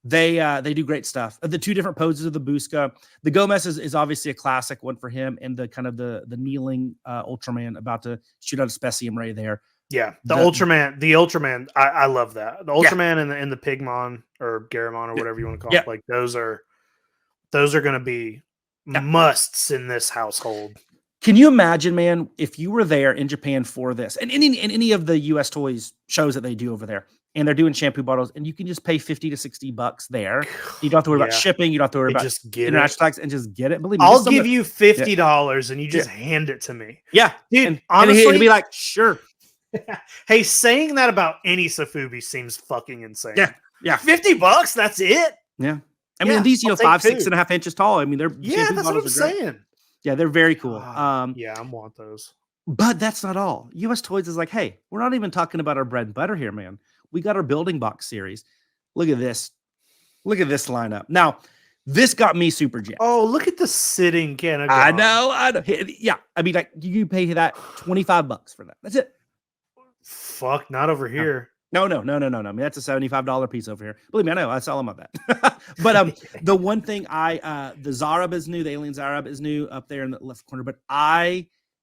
they do great stuff. The two different poses of the Busca. The Gomez is obviously a classic one for him, and the kind of the kneeling Ultraman about to shoot out a Specium Ray there. Yeah, the Ultraman. I love that. The Ultraman and the Pigmon or Garamon or whatever you want to call it. Like those are going to be musts in this household. Can you imagine, man, if you were there in Japan for this and any of the U.S. toys shows that they do over there, and they're doing shampoo bottles, and you can just pay $50 to $60 there. You don't have to worry about shipping. You don't have to worry about just get international tax, and just get it. Believe me, I'll give you $50 and you just hand it to me. Yeah, dude. And honestly, he'll be like, sure. Hey, saying that about any Sofubi seems fucking insane. Yeah. $50. That's it. Yeah. I mean, these 6.5 inches tall. I mean, they're that's what I'm saying. Yeah, they're very cool. I want those. But that's not all. US Toys is like, hey, we're not even talking about our bread and butter here, man. We got our building box series. Look at this. Look at this lineup. Now, this got me super jazzed. Oh, look at the sitting Canagon. I know. Yeah. I mean, like, you pay that $25 for that. That's it. Fuck, not over here. No. I mean, that's a $75 piece over here. Believe me, I know. I sell them on that. But the one thing the Zarab is new. The Alien Zarab is new up there in the left corner. But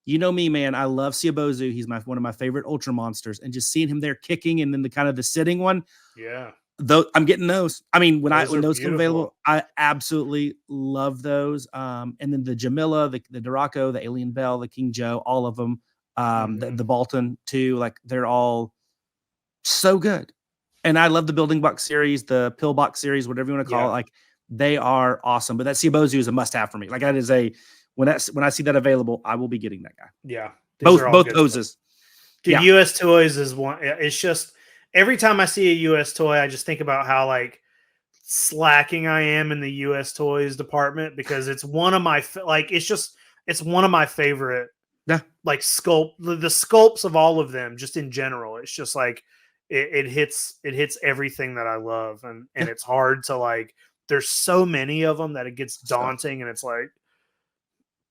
you know me, man. I love Siabozu. He's one of my favorite Ultra monsters. And just seeing him there kicking, and then the kind of the sitting one. Yeah. Though I'm getting those. I mean, when those come available, I absolutely love those. And then the Jamila, the Duraco, the Alien Bell, the King Joe, all of them. The Balton too. Like, they're all so good. And I love the building box series, the pillbox series, whatever you want to call it. Like they are awesome. But that Cibozu is a must-have for me. Like that is when I see that available, I will be getting that guy. Yeah, both hoses. Dude, US Toys is one. It's just every time I see a US toy, I just think about how like slacking I am in the US Toys department because it's one of my it's one of my favorite. Like the sculpts of all of them, just in general. It's just like it hits everything that I love, and it's hard to like. There's so many of them that it gets daunting, and it's like.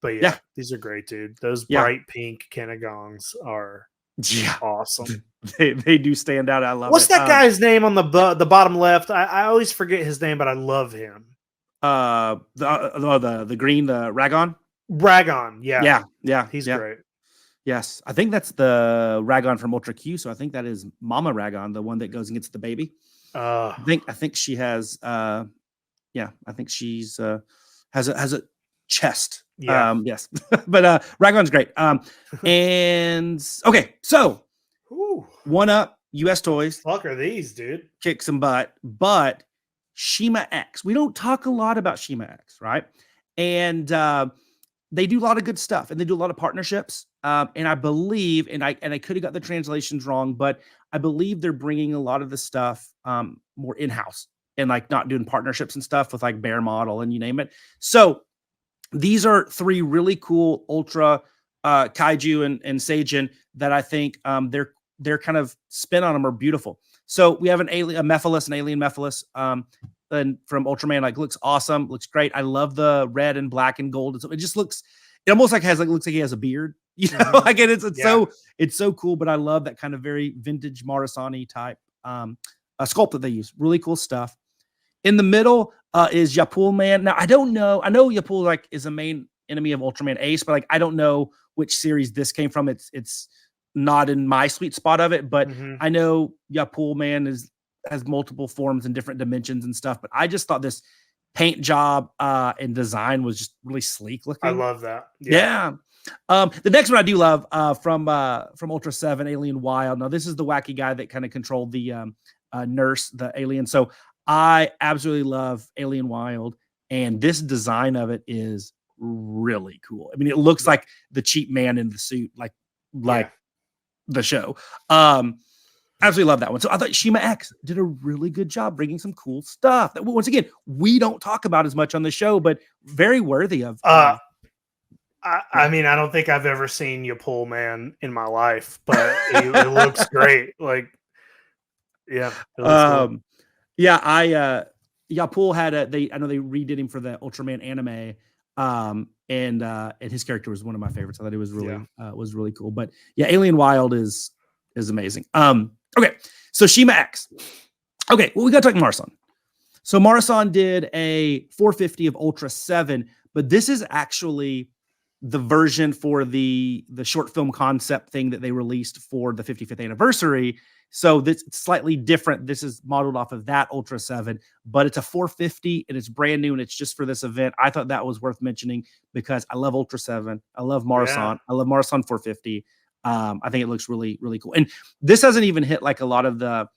But these are great, dude. Those bright pink Kenagongs are awesome. They do stand out. I love. What's that guy's name on the bottom left? I always forget his name, but I love him. The green, the Ragon. Ragon, yeah, he's great. Yes, I think that's the Ragon from Ultra Q. So I think that is Mama Ragon, the one that goes and gets the baby. I think she has. I think she's has a chest. Yeah. Yes, but Ragon's great. And okay, so one up US Toys. Fuck are these, dude? Kick some butt, but Shima X. We don't talk a lot about Shima X, right? And they do a lot of good stuff, and they do a lot of partnerships. And I believe, and I could have got the translations wrong, but I believe they're bringing a lot of the stuff more in-house and like not doing partnerships and stuff with like Bear Model and you name it. So these are three really cool Ultra Kaiju and Seijin that I think their kind of spin on them are beautiful. So we have a Mephiles, an alien Mephiles, and from Ultraman, like looks awesome, looks great. I love the red and black and gold. So it just looks, it almost like looks like he has a beard, you know, like it's so cool. But I love that kind of very vintage Marusan type sculpt that they use. Really cool stuff. In the middle is Yapul Man. Now I don't know. I know Yapul like is a main enemy of Ultraman Ace, but like I don't know which series this came from. It's not in my sweet spot of it, but I know Yapul Man has multiple forms and different dimensions and stuff. But I just thought this paint job and design was just really sleek looking. I love that. Yeah. The next one I do love from Ultra 7, Alien Wild. Now this is the wacky guy that kind of controlled the nurse, the alien. So I absolutely love Alien Wild, and this design of it is really cool. I mean, it looks like the cheap man in the suit, like the show. Absolutely love that one. So I thought Shima X did a really good job bringing some cool stuff that once again we don't talk about as much on the show, but very worthy of. I mean, I don't think I've ever seen Yapul Man in my life, but it looks great. Like, yeah. It looks cool. Yeah, Yapul had I know they redid him for the Ultraman anime, and his character was one of my favorites. I thought it was really cool. But yeah, Alien Wild is amazing. Okay, so Shima X. Okay, well we got to talk Marusan. So Marusan did a 450 of Ultra 7, but this is actually the version for the short film concept thing that they released for the 55th anniversary. So this is slightly different. This is modeled off of that Ultra 7, but it's a 450 and it's brand new and it's just for this event. I thought that was worth mentioning because I love Ultra 7. I love Marusan. Yeah. I love Marusan 450. I think it looks really, really cool. And this hasn't even hit like a lot of the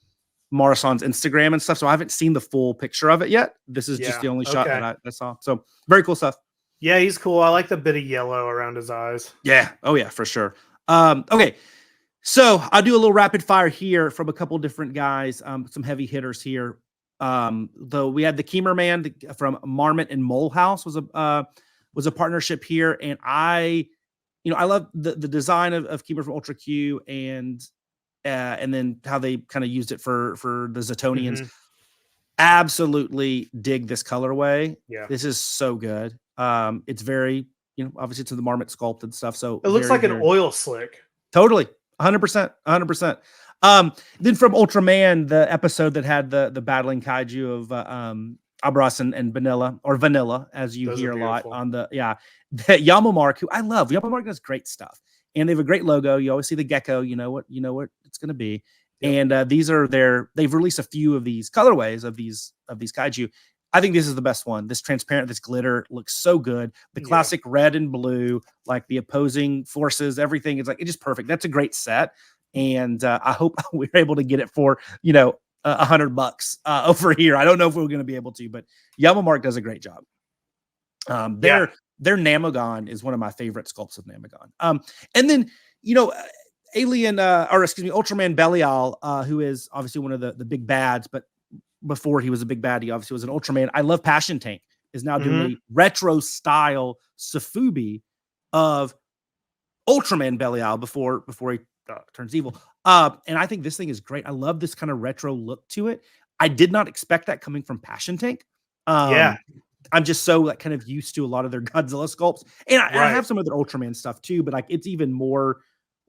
Marusan's Instagram and stuff. So I haven't seen the full picture of it yet. This is just the only shot that I saw. So very cool stuff. Yeah, he's cool. I like the bit of yellow around his eyes. Yeah. Oh yeah, for sure. Okay. So I'll do a little rapid fire here from a couple different guys, some heavy hitters here. Though we had the Keemer Man from Marmot and Mole House was a partnership here, and I love the design of Keemer from Ultra Q and then how they kind of used it for the Zetonians. Mm-hmm. Absolutely dig this colorway. Yeah, this is so good. It's very obviously it's in the Marmot sculpt and stuff. So it looks like an oil slick. Totally. 100%. Then from Ultraman, the episode that had the battling kaiju of Abras and Vanilla, as you hear a lot on the Yamamark, who I love. Yamamark does great stuff, and they have a great logo. You always see the gecko. You know what it's going to be. Yep. And they've released a few of these colorways of these kaiju. I think this is the best one. This transparent, this glitter looks so good. The classic red and blue, like the opposing forces, everything is like, it's just perfect. That's a great set. And I hope we're able to get it for, $100 over here. I don't know if we're going to be able to, but Yamamark does a great job. Their Namegon is one of my favorite sculpts of Namegon. And then, Ultraman Belial, who is obviously one of the big bads, but before he was a big bad, he obviously was an Ultraman. I love Passion Tank is now doing a retro style Sofubi of Ultraman Belial before he turns evil. And I think this thing is great. I love this kind of retro look to it. I did not expect that coming from Passion Tank. I'm just so like kind of used to a lot of their Godzilla sculpts, and I have some of their Ultraman stuff too, but like it's even more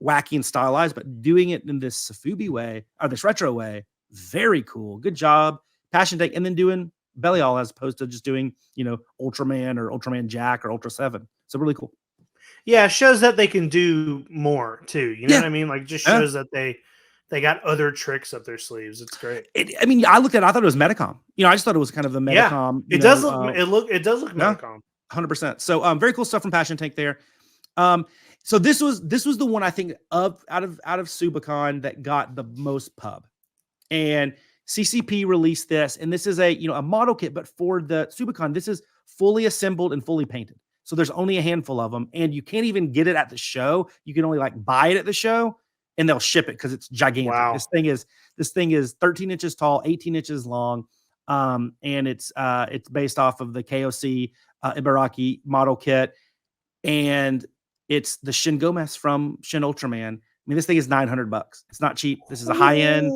wacky and stylized. But doing it in this Sofubi way or this retro way, very cool. Good job, Passion Tank, and then doing Belial as opposed to just doing Ultraman or Ultraman Jack or Ultra 7. So really cool. Yeah, it shows that they can do more too. You know what I mean? Like just shows that they got other tricks up their sleeves. It's great. I looked at it, I thought it was Metacom. I just thought it was kind of the Metacom. It does look Metacom. 100%. So very cool stuff from Passion Tank there. So this was the one I think out of Subicon that got the most pub. And CCP released this, and this is a model kit, but for the Subicon, this is fully assembled and fully painted. So there's only a handful of them, and you can't even get it at the show. You can only buy it at the show, and they'll ship it because it's gigantic. Wow. This thing is 13 inches tall, 18 inches long, and it's based off of the KOC Ibaraki model kit, and it's the Shin Gomez from Shin Ultraman. I mean, this thing is $900. It's not cheap. This is a high-end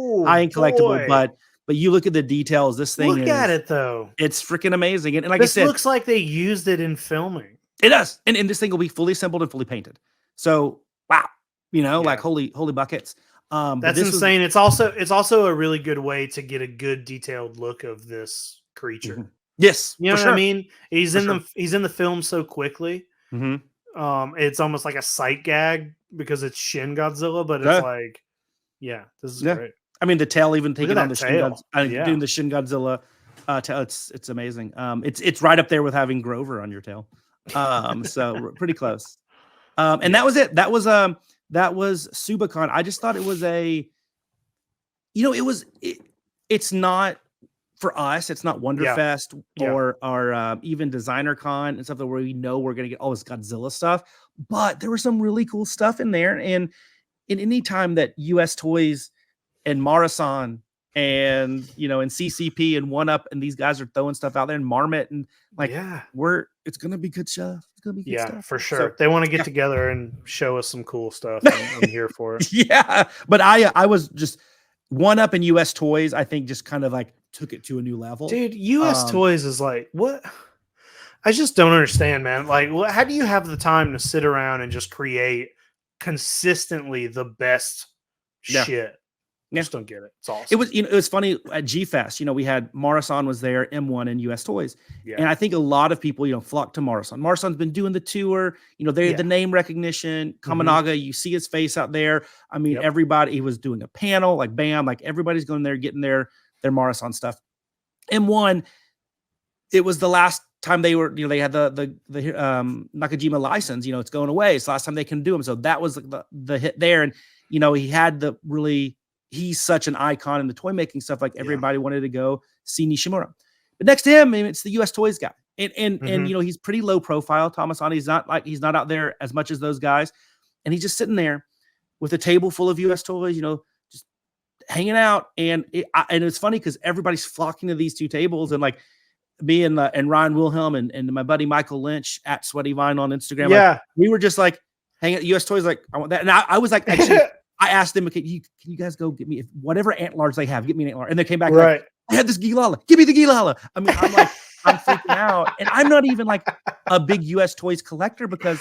collectible, but you look at the details. This thing look at it though. It's freaking amazing. And like this I said, looks like they used it in filming. It does. And this thing will be fully assembled and fully painted. So wow, like holy buckets. That's insane. It's also a really good way to get a good detailed look of this creature. Mm-hmm. Yes, you know what I mean. He's in the film so quickly. Mm-hmm. It's almost like a sight gag because it's Shin Godzilla, but it's this is great. I mean, the tail even taking on the tail. doing the Shin Godzilla tail. It's amazing. It's right up there with having Grover on your tail. So pretty close. And that was it. That was Subicon. I just thought it was it's not for us. It's not Wonderfest or even Designer Con and stuff that where we know we're going to get all this Godzilla stuff, but there was some really cool stuff in there. And in any time that US Toys and Marusan and and CCP and One Up and these guys are throwing stuff out there and Marmot and it's gonna be good stuff. It's gonna be good stuff for sure. So, they want to get together and show us some cool stuff. I'm here for it. But I was just One Up and US Toys. I think just kind of took it to a new level, dude. US Toys is what? I just don't understand, man. How do you have the time to sit around and just create consistently the best shit? Just don't get it. It's awesome. It was funny at G Fest. We had Marusan was there, M1 and US Toys, and I think a lot of people flocked to Marusan. Marusan's been doing the tour. They the name recognition. Kamanaga, you see his face out there. I mean, everybody. He was doing a panel. Everybody's going there getting their Marusan stuff. M1, it was the last time they were. They had the Nakajima license. It's going away. It's the last time they can do them. So that was the hit there, and he had the really. He's such an icon in the toy making stuff. Everybody wanted to go see Nishimura, but next to him, it's the US Toys guy, and he's pretty low profile. Tomasani, he's not out there as much as those guys, and he's just sitting there with a table full of US Toys, just hanging out. And it's funny because everybody's flocking to these two tables, and me and Ryan Wilhelm and my buddy Michael Lynch at Sweaty Vine on Instagram. We were just hanging at US Toys. I want that, and I was actually. I asked them, can you guys go get me whatever antlers they have, get me an antler. And they came back I had this Gilala. Give me the Gilala. I mean, I'm freaking out. And I'm not even a big US Toys collector because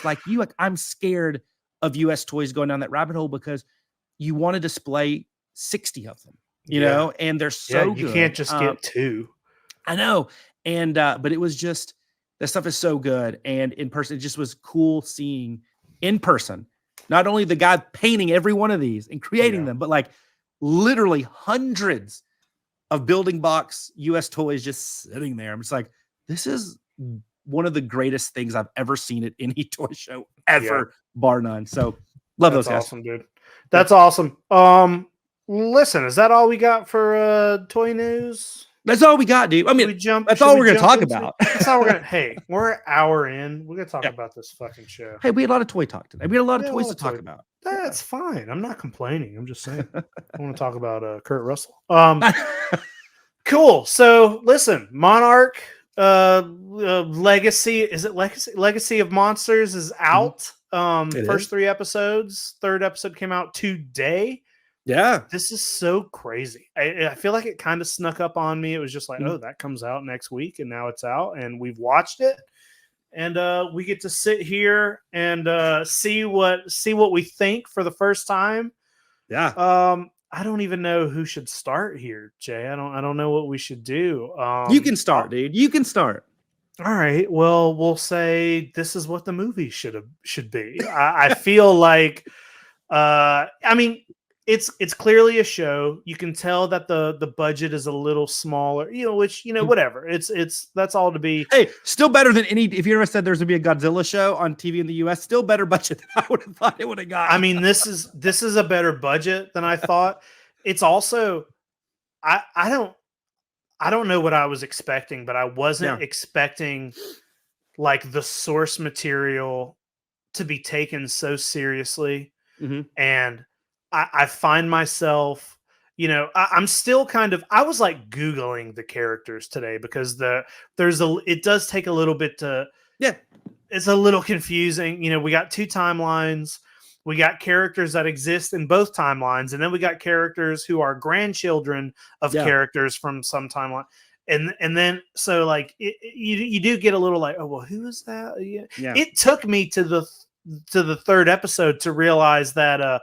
I'm scared of US Toys going down that rabbit hole because you want to display 60 of them, you know, and they're so you good. Can't just get two. I know. And, but it was just, that stuff is so good. And in person, it just was cool seeing in person. Not only the guy painting every one of these and creating them, but literally hundreds of building box US Toys just sitting there. I'm just this is one of the greatest things I've ever seen at any toy show ever, bar none. So love those guys. Awesome, dude. That's awesome. listen, is that all we got for toy news? That's all we got, dude. I mean, that's all we're going to talk about. That's all we're going to. Hey, we're an hour in. We're going to talk about this fucking show. Hey, we had a lot of toy talk today. We had a lot of toys to talk about. That's fine. I'm not complaining. I'm just saying. I want to talk about Kurt Russell. Cool. So listen, Monarch Legacy. Is it Legacy? Legacy of Monsters is out. First 3 episodes. 3rd episode came out today. Yeah. This is so crazy. I feel like it kind of snuck up on me. It was just like, oh, that comes out next week, and now it's out, and we've watched it. And we get to sit here and see what we think for the first time. Yeah. I don't even know who should start here, Jay. I don't know what we should do. You can start, dude. You can start. All right. Well, we'll say this is what the movie should be. I feel like I mean, it's clearly a show. You can tell that the budget is a little smaller, which, whatever. That's all to be. Hey, still better than if you ever said there's gonna be a Godzilla show on TV in the US, still better budget than I would have thought it would have got. I mean, this is a better budget than I thought. It's also, I don't know what I was expecting, but I wasn't expecting like the source material to be taken so seriously. And I find myself, I'm still I was like Googling the characters today because it does take a little bit to, it's a little confusing. We got 2 timelines. We got characters that exist in both timelines. And then we got characters who are grandchildren of characters from some timeline. And then, so like, you do get a little like, oh, well, who is that? Yeah. It took me to the 3rd episode to realize that,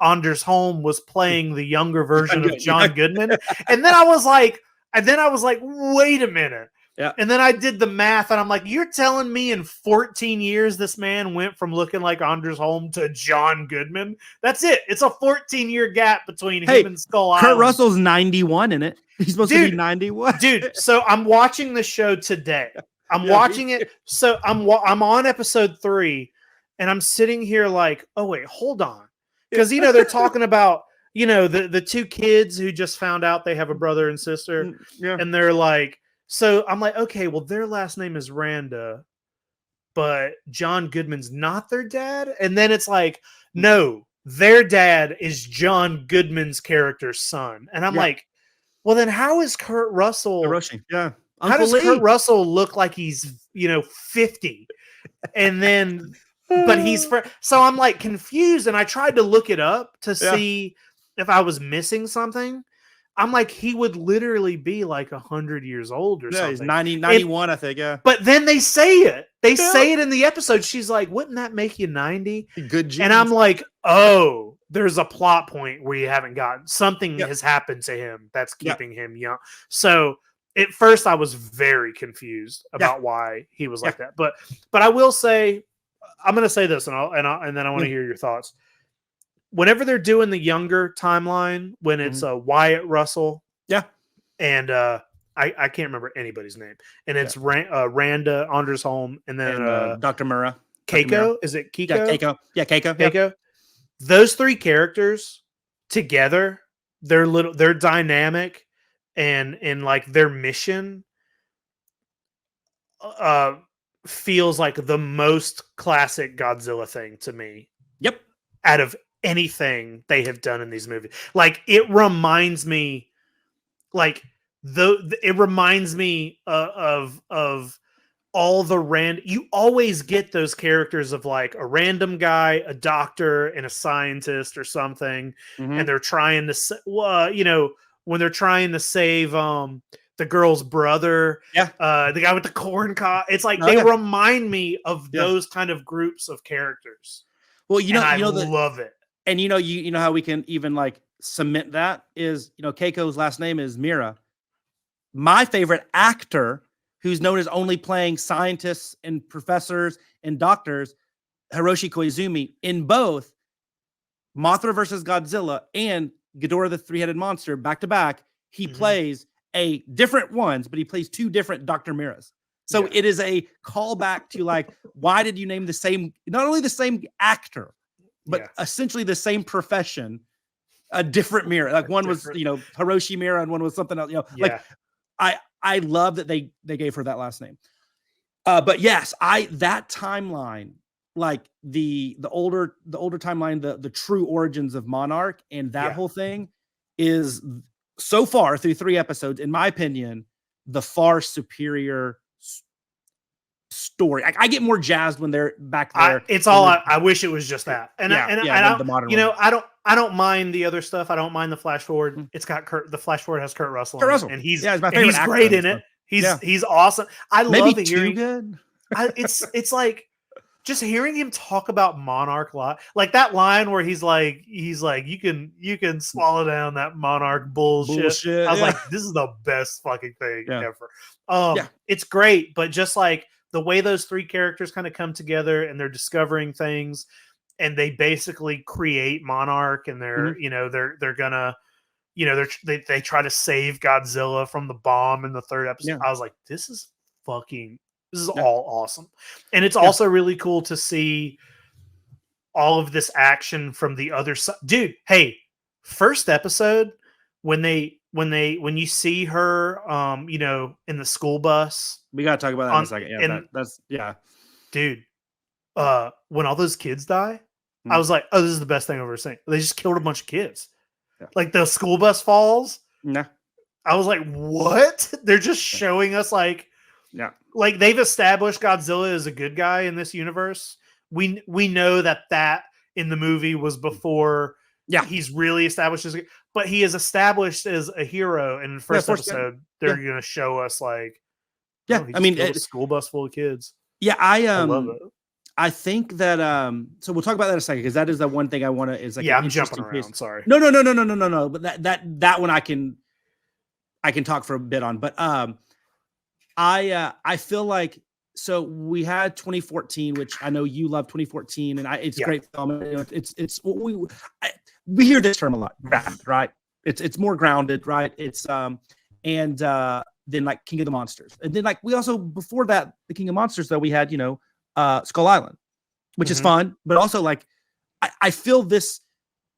Anders Holm was playing the younger version of John Goodman. And then I was like, wait a minute. Yeah. And then I did the math and I'm like, you're telling me in 14 years, this man went from looking like Anders Holm to John Goodman. That's it. It's a 14-year gap between him and Skull Island. Kurt Russell's 91 in it. He's supposed to be 91. Dude, so I'm watching the show today. I'm watching it. So I'm on episode 3 and I'm sitting here like, oh wait, hold on. Because, they're talking about, the 2 kids who just found out they have a brother and sister. Yeah. And they're like, so I'm like, okay, well, their last name is Randa, but John Goodman's not their dad. And then it's like, no, their dad is John Goodman's character's son. And I'm like, well, then how is Kurt Russell? Yeah. How does Kurt Russell look like he's, 50? And then... But so I'm like confused, and I tried to look it up to see if I was missing something. I'm like, he would literally be like 100 years old or something. He's 91, I think. Yeah. But then they say it. They say it in the episode. She's like, wouldn't that make you 90? Good genes. And I'm like, oh, there's a plot point where you haven't gotten something has happened to him that's keeping him young. So at first I was very confused about why he was like that. But I will say, I'm going to say this, and then I want to hear your thoughts. Whenever they're doing the younger timeline, when it's Wyatt Russell, and I can't remember anybody's name, and it's Randa, Anders Holm, and then Dr. Murrah. Keiko, is it Keiko? Yeah, Keiko. Keiko. Those 3 characters together, they're dynamic, and like their mission, feels like the most classic Godzilla thing to me. Yep. Out of anything they have done in these movies. Like, it reminds me, like, it reminds me of all the you always get those characters of like a random guy, a doctor, and a scientist or something. And they're trying to, when they're trying to save, the girl's brother, the guy with the corn cob. It's like they remind me of those kind of groups of characters. Well, I love it. And you know how we can even like cement that is, Keiko's last name is Mira. My favorite actor, who's known as only playing scientists and professors and doctors, Hiroshi Koizumi, in both Mothra versus Godzilla and Ghidorah the Three-Headed Monster back to back. He plays a different ones, but he plays 2 different Dr. Miras. So it is a callback to like, why did you name the same, not only the same actor, but essentially the same profession a different mirror. Like one was, Hiroshi Mira and one was something else, like I love that they gave her that last name. But yes, that timeline, like the older timeline, the true origins of Monarch and that whole thing is so far through 3 episodes, in my opinion, the far superior story. I get more jazzed when they're back there. I wish it was just that. And the modern one. I don't mind the other stuff. I don't mind the flash forward. It's got the flash forward has Kurt Russell, and he's great in it. He's awesome. I love hearing good. It's like just hearing him talk about Monarch like that line where he's like you can swallow down that Monarch bullshit. I was like, this is the best fucking thing ever. It's great, but just like the way those 3 characters kind of come together and they're discovering things and they basically create Monarch and they're they're gonna they try to save Godzilla from the bomb in the 3rd episode. I was like, this is all awesome. And it's also really cool to see all of this action from the other side. Dude, hey, first episode when you see her in the school bus. We gotta talk about that in a second. That's dude. When all those kids die, I was like, oh, this is the best thing I've ever seen. They just killed a bunch of kids. Like the school bus falls. I was like, what? They're just showing us like they've established Godzilla as a good guy in this universe. We know that in the movie was before he's really established but he is established as a hero. And in the first episode, they're gonna show us like, a school bus full of kids. I love it. I think that so we'll talk about that in a second because that is the one thing I want to is like I'm jumping around. Sorry. No. But that one I can talk for a bit on. But I feel like so we had 2014, which I know you love 2014, and it's a great film. It's we hear this term a lot, grounded, right? It's more grounded, right? It's and then like King of the Monsters, and then like we also before that the King of Monsters though we had Skull Island, which is fun, but also like I feel this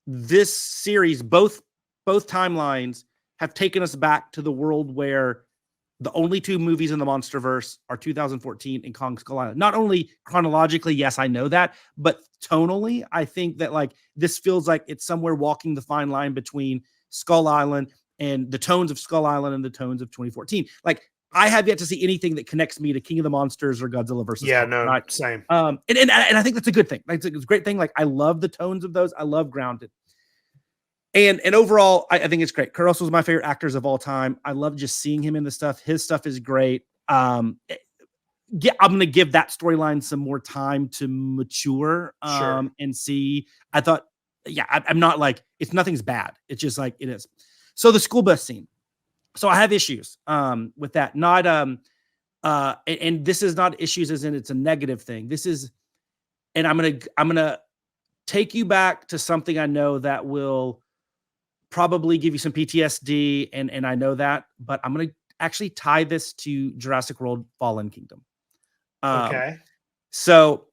series both timelines have taken us back to the world where the only 2 movies in the Monsterverse are 2014 and Kong Skull Island. Not only chronologically, yes, I know that, but tonally, I think that like this feels like it's somewhere walking the fine line between Skull Island and the tones of Skull Island and the tones of 2014. Like I have yet to see anything that connects me to King of the Monsters or Godzilla versus Kong, right? Same. And I think that's a good thing. Like, it's a great thing. Like I love the tones of those. I love Grounded. And overall, I think it's great. Kurt Russell's my favorite actors of all time. I love just seeing him in the stuff. His stuff is great. I'm going to give that storyline some more time to mature and see. I thought, I'm not like, nothing's bad. It's just like it is. So the school bus scene. So I have issues with that. Not and this is not issues as in it's a negative thing. This is, and I'm gonna take you back to something I know that will probably give you some PTSD, and I know that, but I'm gonna actually tie this to Jurassic World: Fallen Kingdom. Okay. So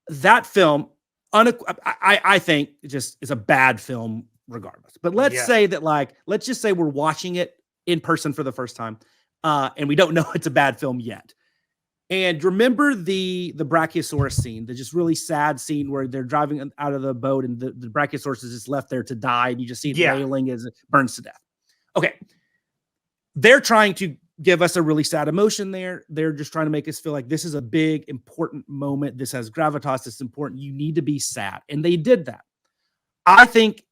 that film, I think, just is a bad film regardless. But let's just say we're watching it in person for the first time, and we don't know it's a bad film yet. And remember the Brachiosaurus scene, the just really sad scene where they're driving out of the boat and the Brachiosaurus is just left there to die, and you just see it wailing as it burns to death. Okay. They're trying to give us a really sad emotion there. They're just trying to make us feel like this is a big, important moment. This has gravitas. It's important. You need to be sad. And they did that. I think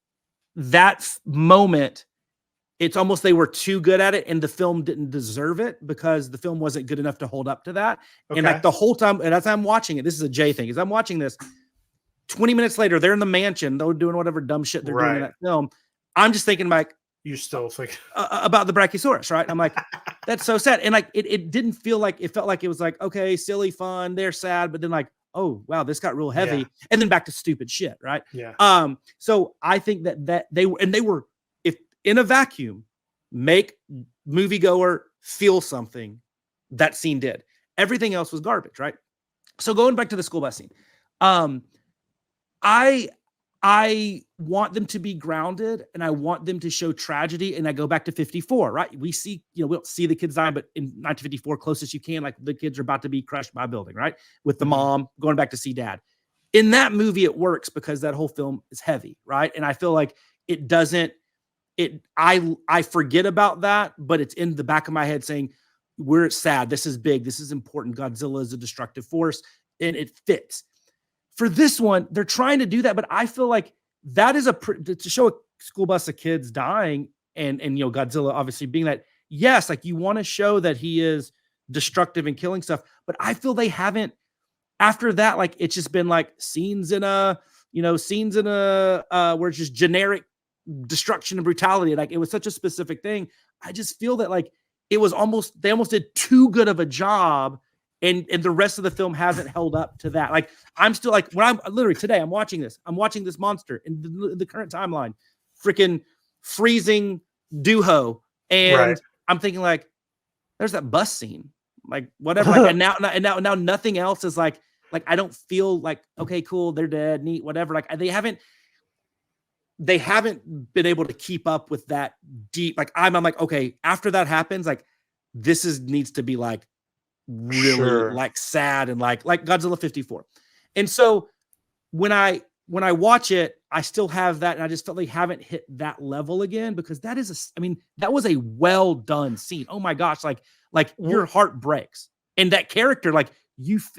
that moment, it's almost they were too good at it and the film didn't deserve it because the film wasn't good enough to hold up to that. Okay. And like the whole time, and as I'm watching it, this is a Jay thing, as I'm watching this, 20 minutes later, they're in the mansion, they're doing whatever dumb shit they're doing in that film. I'm just thinking like, you still think about the Brachiosaurus, right? I'm like, that's so sad. And like, it didn't feel like, it felt like it was like, okay, silly fun, they're sad, but then like, oh wow, this got real heavy. Yeah. And then back to stupid shit, right? Yeah. So I think that they were, if in a vacuum, make moviegoer feel something, that scene did. Everything else was garbage, right? So going back to the school bus scene, I I want them to be grounded and I want them to show tragedy. And I go back to 54, right? We see, we don't see the kids die, but in 1954, closest you can, like the kids are about to be crushed by a building, right? With the mom going back to see dad. In that movie, it works because that whole film is heavy, right? And I feel like it doesn't, I forget about that, but it's in the back of my head saying, we're sad. This is big. This is important. Godzilla is a destructive force and it fits. For this one, they're trying to do that, but I feel like that is to show a school bus of kids dying and Godzilla obviously being that. Yes, like you want to show that he is destructive and killing stuff, but I feel they haven't. After that, like it's just been like scenes in a where it's just generic destruction and brutality. Like it was such a specific thing. I just feel that like they almost did too good of a job. And the rest of the film hasn't held up to that. Like I'm still like when I'm literally today, I'm watching this monster in the current timeline, freaking freezing Duho. And I'm thinking like, there's that bus scene, like whatever. Like, and now nothing else is like I don't feel like, okay, cool. They're dead. Neat. Whatever. Like they haven't been able to keep up with that deep. Like I'm like, okay, after that happens, like this needs to be like, really like sad and like Godzilla 54. And so when I watch it, I still have that. And I just felt they haven't hit that level again because that was a well done scene. Oh my gosh. Like your heart breaks. And that character, like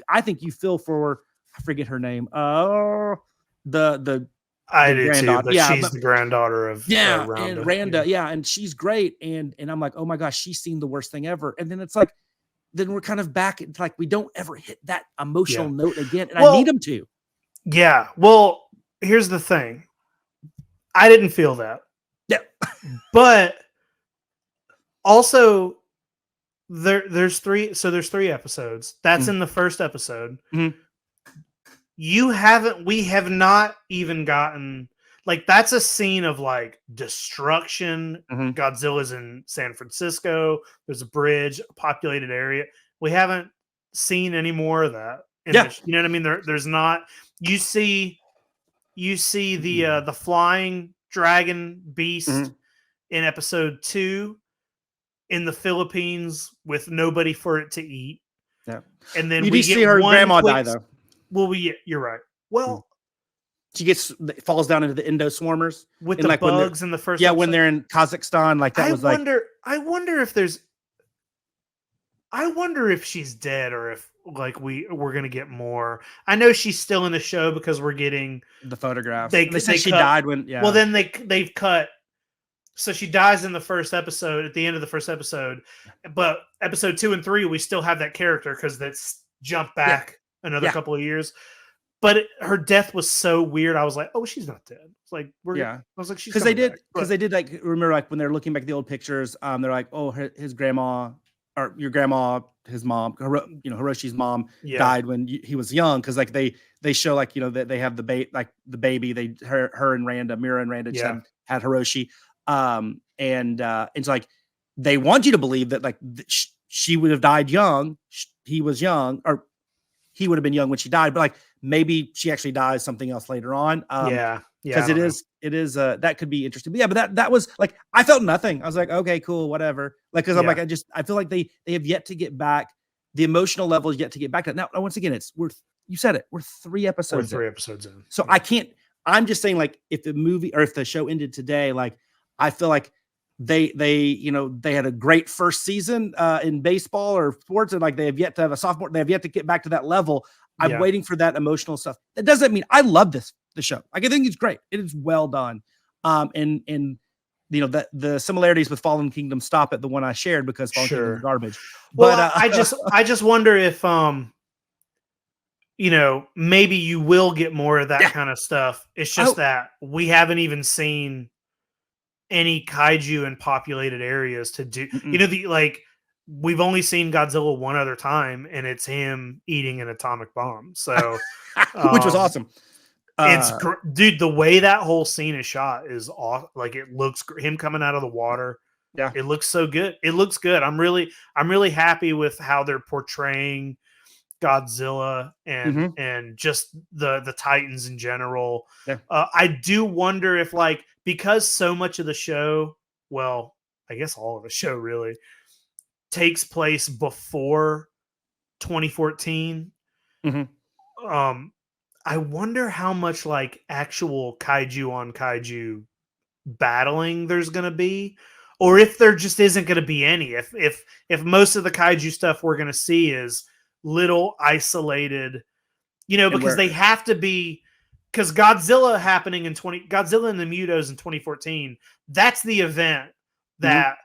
I think you feel for, I forget her name. I do too, but she's the granddaughter of Randa. And Randa. Yeah. And she's great. And I'm like, oh my gosh, she's seen the worst thing ever. And then it's like, then we're kind of back. It's like we don't ever hit that emotional note again. And I need them to. Yeah. Well, here's the thing. I didn't feel that. Yeah. But also there's three episodes. That's in the first episode. Mm-hmm. We have not even gotten like that's a scene of like destruction. Mm-hmm. Godzilla's in San Francisco. There's a bridge, a populated area. We haven't seen any more of that. You know what I mean? There's not. You see the flying dragon beast in episode 2 in the Philippines with nobody for it to eat. Yeah, and then we get see her grandma die though. Well, you're right. Well. She falls down into the endoswarmers with the bugs in the first. Yeah, episode. When they're in Kazakhstan, like that I wonder if she's dead or if like we're gonna get more. I know she's still in the show because we're getting the photographs. They say she died when. Yeah. Well, then they've cut. So she dies in the first episode at the end of the first episode, but episode 2 and 3 we still have that character because that's jumped back another couple of years. But her death was so weird. I was like, "Oh, she's not dead." It's like I was like, "She's because they did like remember like when they're looking back at the old pictures. They're like, "Oh, his grandma or your grandma, his mom, Hiroshi's mom died when he was young." Because like they show like that they have the baby. Her and Randa, Mira and Randa just had Hiroshi. And so like they want you to believe that like she would have died young. He was young, or he would have been young when she died, but like. Maybe she actually dies something else later on. Because it is that could be interesting. But but that was like I felt nothing. I was like, okay, cool, whatever. Like because I'm like I feel like they have yet to get back the emotional level is yet to get back to that. Now once again, you said it. We're 3 episodes. We're 3 episodes in. So I can't. I'm just saying like if the movie or if the show ended today, like I feel like they had a great first season in baseball or sports, and like they have yet to have a sophomore. They have yet to get back to that level. I'm waiting for that emotional stuff. That doesn't mean I love the show. Like, I think it's great. It is well done. And that the similarities with Fallen Kingdom stop at the one I shared because Fallen Kingdom is garbage. Well, but I just wonder if maybe you will get more of that kind of stuff. It's just that we haven't even seen any kaiju in populated areas to do. We've only seen Godzilla one other time, and it's him eating an atomic bomb. So, which was awesome. Dude, the way that whole scene is shot is awesome. Like it looks him coming out of the water. Yeah, it looks so good. It looks good. I'm really happy with how they're portraying Godzilla Mhm. and just the Titans in general. Yeah. I do wonder if like because so much of the show, well, I guess all of the show really takes place before 2014. Mhm. Um, I wonder how much like actual kaiju on kaiju battling there's going to be, or if there just isn't going to be any. If most of the kaiju stuff we're going to see is little isolated, And because where they have to be, because Godzilla happening in Godzilla and the Mutos in 2014, that's the event Mhm. that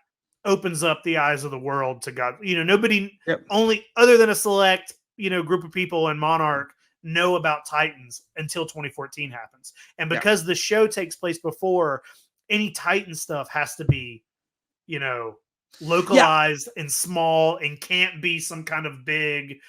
opens up the eyes of the world to God. Nobody, Yep. only other than a select, group of people in Monarch know about Titans until 2014 happens. And Yeah. because the show takes place before, any Titan stuff has to be, localized and small and can't be some kind of big,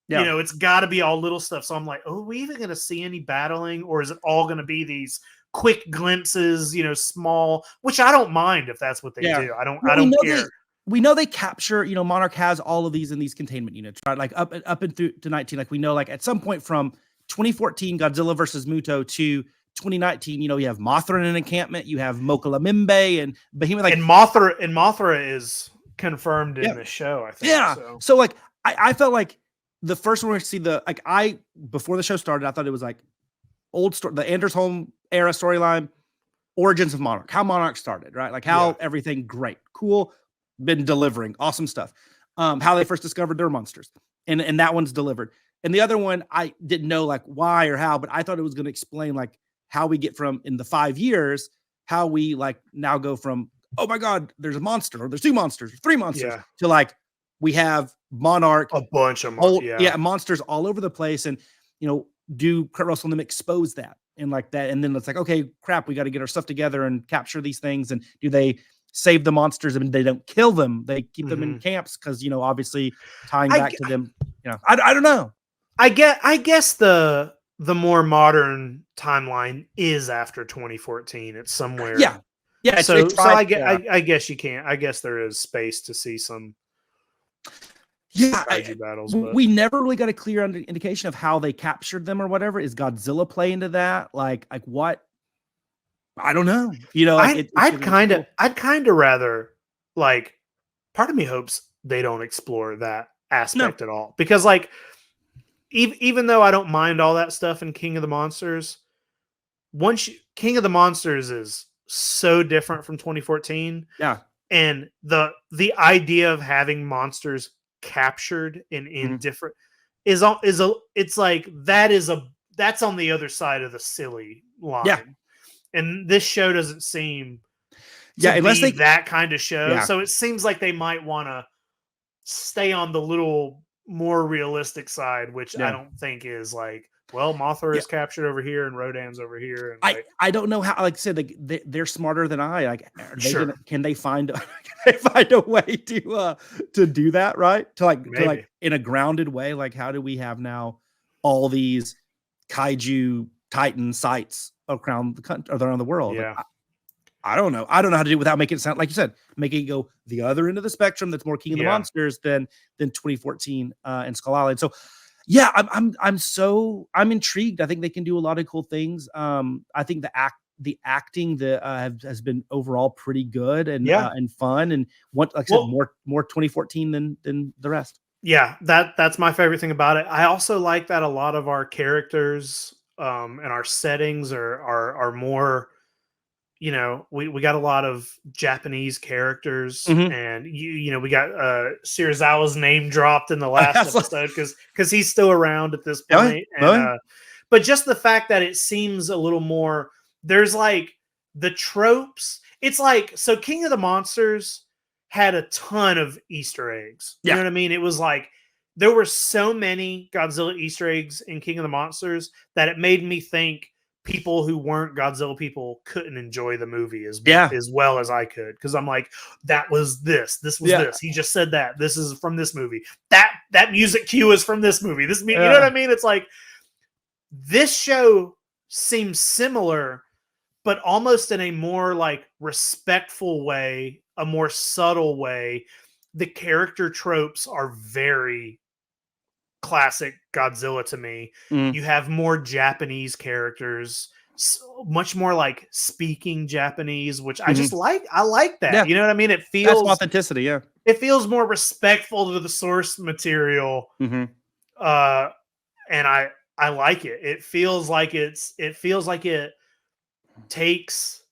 Yeah. it's got to be all little stuff. So I'm like, oh, are we even going to see any battling, or is it all going to be these quick glimpses, small, which I don't mind if that's what they Yeah. do. I Well, don't care. we know they capture, Monarch has all of these in these containment units, right? Like up and through to 19. Like we know, like at some point from 2014 Godzilla versus Muto to 2019, you have Mothra in an encampment, you have Mokalamimbe and Behemoth. Like and Mothra is confirmed in Yeah. the show, I think. yeah. So So like I felt like the first one we see before the show started, I thought it was like old story, the Anders Holm era storyline, origins of Monarch, how Monarch started, right? Like how everything great, cool, been delivering awesome stuff. How they first discovered their monsters, and that one's delivered. And the other one, I didn't know like why or how, but I thought it was going to explain like how we get from in the 5 years, how we like now go from, oh my God, there's a monster, or there's 2 monsters, or 3 monsters, to like we have Monarch, a bunch of monsters all over the place, and do Kurt Russell and them expose that and like that, and then it's like, okay, crap, we got to get our stuff together and capture these things, and do they save the monsters? I mean, they don't kill them; they keep them in camps because obviously tying back to them. I don't know. I guess the more modern timeline is after 2014. It's somewhere. Yeah. So I guess you can't. I guess there is space to see some. Kaiju battles. We never really got a clear indication of how they captured them or whatever. Is Godzilla play into that? Like what? I don't know. I'd kind of rather, like, part of me hopes they don't explore that aspect at all, because like even though I don't mind all that stuff in King of the Monsters, King of the Monsters is so different from 2014. Yeah. And the idea of having monsters captured in different that's on the other side of the silly line. Yeah. And this show doesn't seem unless be that kind of show. Yeah. So it seems like they might want to stay on the little more realistic side, which I don't think is like, well, Mothra is captured over here and Rodan's over here. And I don't know how. Like I said, they're smarter than I. Like, can they find a way to do that, right? To like in a grounded way. Like, how do we have now all these kaiju Titan sites around the country, around the world? Yeah. Like, I don't know. I don't know how to do it without making it sound like you said, making it go the other end of the spectrum. That's more King of the Monsters than 2014 and Skull Island. So. Yeah, I'm intrigued. I think they can do a lot of cool things. I think the acting has been overall pretty good and fun, and like I said, more 2014 than the rest. Yeah, that's my favorite thing about it. I also like that a lot of our characters and our settings are more. We got a lot of Japanese characters, and we got Serizawa's name dropped in the last episode because he's still around at this point. But just the fact that it seems a little more, there's like the tropes. It's like, so King of the Monsters had a ton of Easter eggs. You know what I mean? It was like there were so many Godzilla Easter eggs in King of the Monsters that it made me think people who weren't Godzilla people couldn't enjoy the movie as well as I could, because I'm like, that was this was this, he just said that this is from this movie, that music cue is from this movie, you know what I mean? It's like this show seems similar, but almost in a more like respectful way, a more subtle way. The character tropes are very classic Godzilla to me. You have more Japanese characters, much more like speaking Japanese, which I just like. I like that. Yeah. You know what I mean? It That's feels authenticity. Yeah. it feels more respectful to the source material. And I like it. It feels like it takes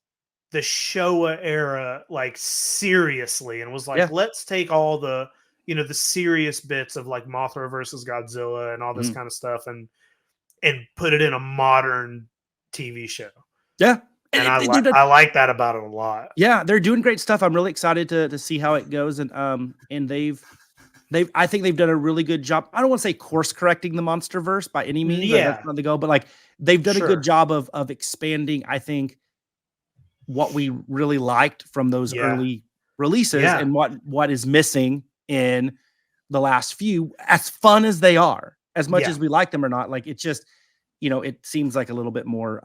the Showa era like seriously and was like, let's take all the the serious bits of like Mothra versus Godzilla and all this kind of stuff and put it in a modern TV show. Yeah. And I like that about it a lot. Yeah, they're doing great stuff. I'm really excited to see how it goes. And I think they've done a really good job. I don't want to say course correcting the MonsterVerse by any means. Yeah. That's not the goal, but like they've done a good job of expanding, I think, what we really liked from those early releases and what is missing in the last few, as fun as they are, as much as we like them or not. Like it's just, it seems like a little bit more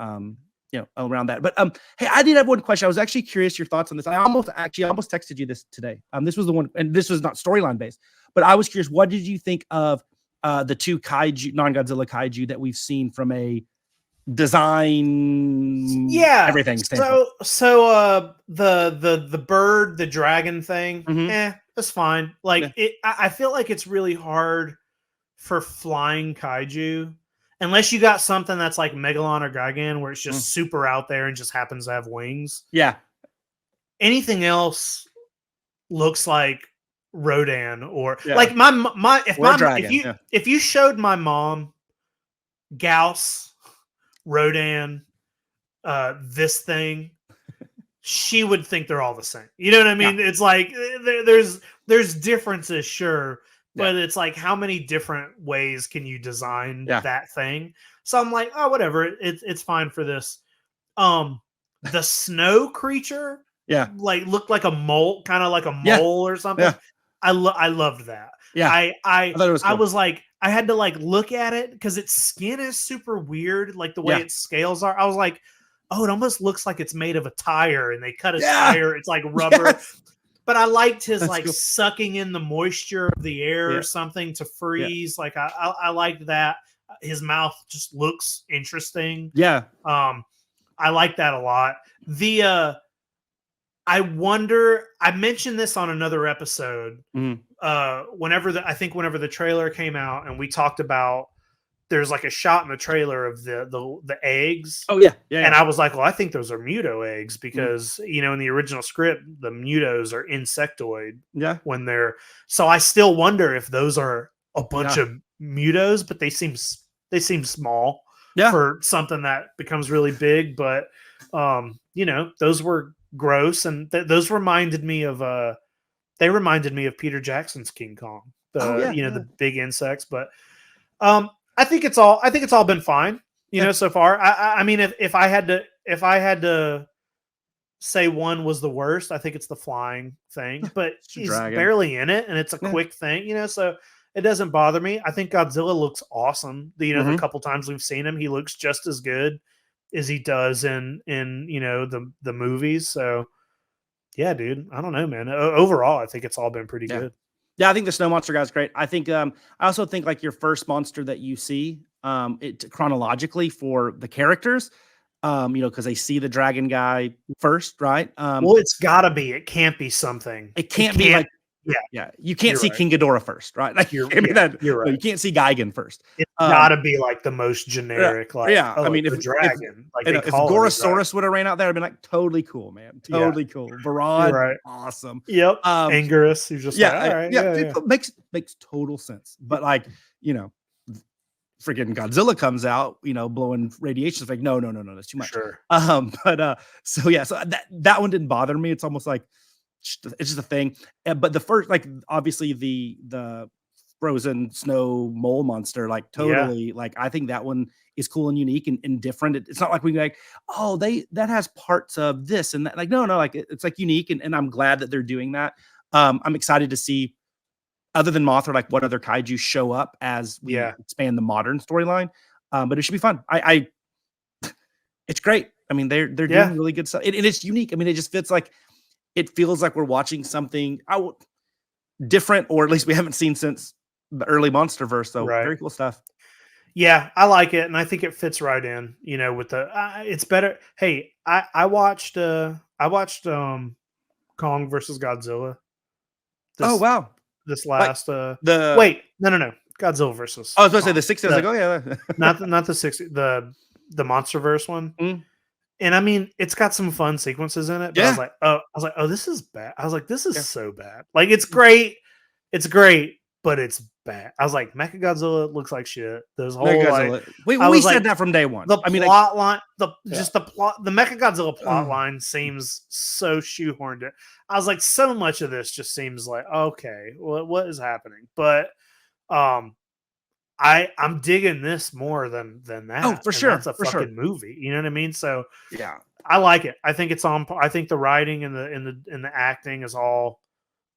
around that. But hey, I did have one question. I was actually curious your thoughts on this. I almost texted you this today. This was the one, and this was not storyline based, but I was curious, what did you think of the two kaiju, non-Godzilla kaiju that we've seen from a design everything standpoint? So the bird, the dragon thing, that's fine. Like I feel like it's really hard for flying kaiju unless you got something that's like Megalon or Gigan where it's just super out there and just happens to have wings. Yeah. Anything else looks like Rodan or like if you showed my mom Gauss, Rodan, this thing, she would think they're all the same. You know what I mean? Yeah. It's like there's differences, sure, but it's like how many different ways can you design that thing? So I'm like, oh, whatever, it's fine for this. The snow creature, like looked like a mole, kind of like a mole or something. Yeah. I loved that. Yeah, I thought it was cool. I was like, I had to like look at it because its skin is super weird, like the way its scales are. I was like, oh, it almost looks like it's made of a tire, and they cut a tire. It's like rubber. Yes. But I liked his cool. Sucking in the moisture of the air or something to freeze. Like I liked that. His mouth just looks interesting. Yeah. I like that a lot. I wonder, I mentioned this on another episode. Whenever the trailer came out and we talked about, there's like a shot in the trailer of the eggs. Oh yeah. And I was like, well, I think those are Muto eggs because in the original script, the Mutos are insectoid. Yeah. When they're, so I still wonder if those are a bunch of Mutos, but they seem small for something that becomes really big. But those were gross, and those reminded me of Peter Jackson's King Kong, the big insects. But I think it's all been fine, so far. I mean, if I had to say one was the worst, I think it's the flying thing. But he's barely in it, and it's a quick thing, so it doesn't bother me. I think Godzilla looks awesome. The couple times we've seen him, he looks just as good as he does in the movies. So yeah, dude, I don't know, man. Overall, I think it's all been pretty good. Yeah, I think the snow monster guy's great. I think I also think like your first monster that you see, it chronologically for the characters, because they see the dragon guy first, right? Well, it's gotta be. It can't be something. It can't be like. Yeah. You can't see King Ghidorah first, right? Like, you're right. You can't see Gigan first. It's gotta be like the most generic. I mean, if dragon, if Gorosaurus would have ran out there, I'd been like, totally cool, man. Totally cool. Varad, awesome. Yep. Anguirus, who's just like, all right. Makes total sense. But like, freaking Godzilla comes out, blowing radiation. It's like, no, that's too much. Sure. So that one didn't bother me. It's almost like, it's just a thing. But the first, like, obviously the frozen snow mole monster, like totally, like, I think that one is cool and unique and different. It's not like we like, oh, that has parts of this and that. Like, no, like it's like unique. And I'm glad that they're doing that. I'm excited to see, other than Mothra, like what other kaiju show up as we expand the modern storyline. But it should be fun. It's great. I mean, they're doing really good stuff. And it's unique. I mean, it just fits like, it feels like we're watching something different, or at least we haven't seen since the early MonsterVerse. So Right. very cool stuff. Yeah, I like it, and I think it fits right in. With the it's better. Hey, I watched Kong versus Godzilla. Oh wow! This Like last the wait, no, Godzilla versus. I was about to say Kong. the 60s. I was like, oh yeah, not the 60, the MonsterVerse one. Mm. And I mean, it's got some fun sequences in it. But Yeah. I was like, oh, this is bad. I was like, this is so bad. Like, it's great, but it's bad. I was like, Mechagodzilla looks like shit. There's whole like, we said that from day one. The plot line, the Mechagodzilla plot Mm. line seems so shoehorned. I was like, so much of this just seems like, okay, what is happening? But I'm digging this more than that. Oh, for sure. That's a fucking movie. You know what I mean? So yeah, I like it. I think it's on. I think the writing and the acting is all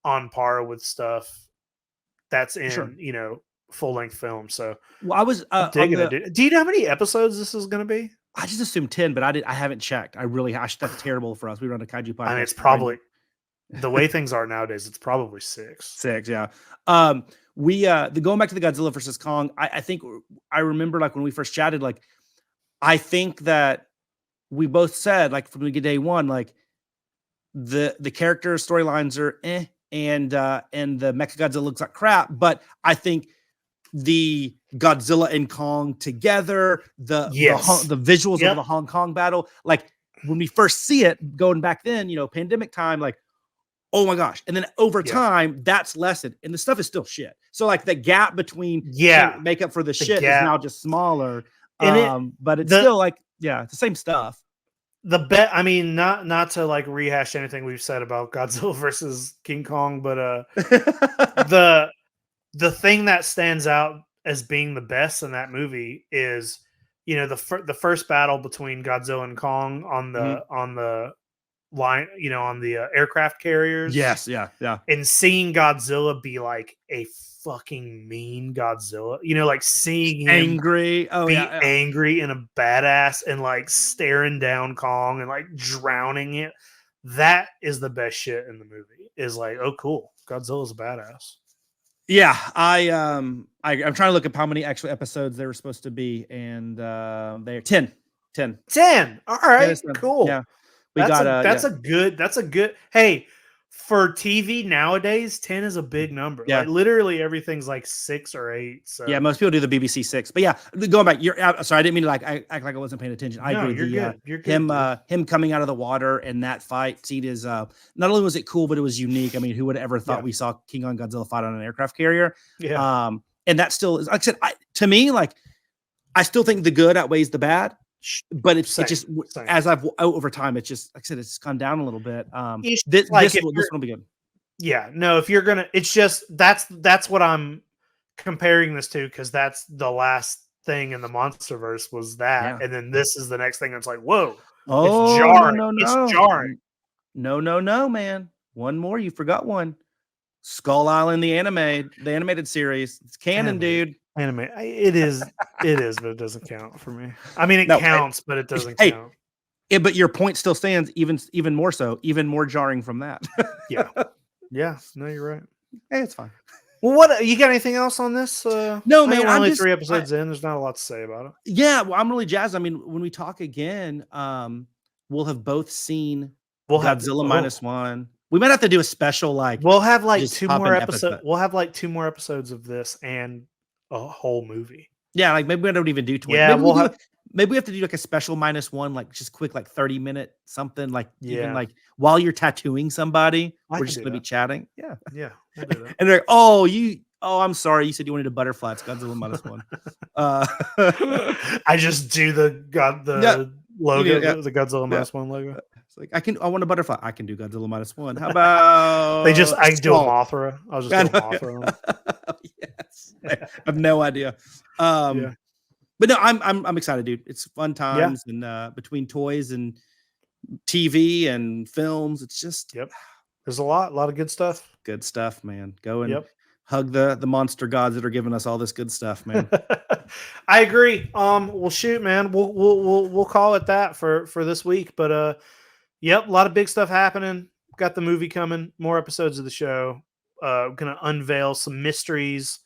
on par with stuff that's in full length film. So well, I was digging it. Dude. Do you know how many episodes this is going to be? I just assumed 10, but I haven't checked. That's terrible for us. We run a kaiju podcast. I mean, it's probably the way things are nowadays. It's probably 6. 6, yeah. Going back to the Godzilla versus Kong, I think I remember like when we first chatted, like I think that we both said like from the day one, like the character storylines are and the Mechagodzilla looks like crap, but I think the Godzilla and Kong together, the visuals of the Hong Kong battle, like when we first see it going back then, pandemic time, like, oh my gosh. And then over time, that's lessened. And the stuff is still shit. So like the gap between make up for the shit is now just smaller. But it's still like, it's the same stuff. I mean, not to like rehash anything we've said about Godzilla versus King Kong, but the thing that stands out as being the best in that movie is, the first battle between Godzilla and Kong on the line, on the aircraft carriers. Yes, yeah. And seeing Godzilla be like a fucking mean Godzilla, like seeing him angry, angry and a badass and like staring down Kong and like drowning it. That is the best shit in the movie. Is like, oh cool, Godzilla's a badass. Yeah, I'm trying to look up how many actual episodes there were supposed to be, and they're 10. All right, cool. Yeah. That's a good. Hey, for TV nowadays, 10 is a big number. Yeah, like, literally everything's like 6 or 8. So yeah, most people do the BBC 6. But yeah, going back, sorry, I didn't mean to act like I wasn't paying attention. I agree. You're good. Him coming out of the water and that fight scene is not only was it cool, but it was unique. I mean, who would have ever thought we saw King Kong Godzilla fight on an aircraft carrier? Yeah. And that still is, like I said, to me, like I still think the good outweighs the bad. But it's just as I've over time, it's just like I said, it's gone down a little bit. This one will be good. Yeah, no, if you're gonna, it's just that's what I'm comparing this to, because that's the last thing in the MonsterVerse was that, and then this is the next thing that's like, whoa, it's jarring. No. It's jarring. No, man. One more, you forgot one. Skull Island, the animated series. It's canon, dude. Anime. It is, but it doesn't count for me. I mean, it counts, but it doesn't count. Yeah, but your point still stands, even more so, even more jarring from that. Yeah. No, you're right. Hey, it's fine. Well, what you got? Anything else on this? No, man. I'm only 3 episodes in. There's not a lot to say about it. Yeah, well, I'm really jazzed. I mean, when we talk again, we'll have both seen Godzilla -1. We might have to do a special we'll have like 2 more episodes. We'll have like 2 more episodes of this and a whole movie. Yeah, like maybe we don't even do 20. Yeah, maybe we have to do like a special -1, like just quick, like 30-minute something, like even like while you're tattooing somebody, we're just gonna be chatting. Yeah, we'll do that. And they're like, I'm sorry, you said you wanted a butterfly. It's Godzilla -1. I just do the logo, the Godzilla -1 logo. It's like I want a butterfly. I can do Godzilla -1. How about I do a Mothra. I'll just do a Mothra. Yes, I have no idea. But no, I'm excited, dude. It's fun times, and between toys and TV and films, it's just There's a lot of good stuff. Good stuff, man. Go and hug the monster gods that are giving us all this good stuff, man. I agree. Well, shoot, man. We'll call it that for this week. But a lot of big stuff happening. Got the movie coming. More episodes of the show. Gonna unveil some mysteries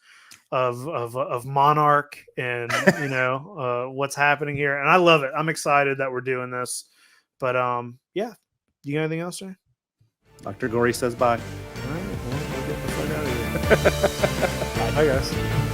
of Monarch and what's happening here, and I love it. I'm excited that we're doing this. But yeah, you got anything else, Jay? Dr. Gory says bye. All right, well, we'll get the fuck out of here. Bye, guys.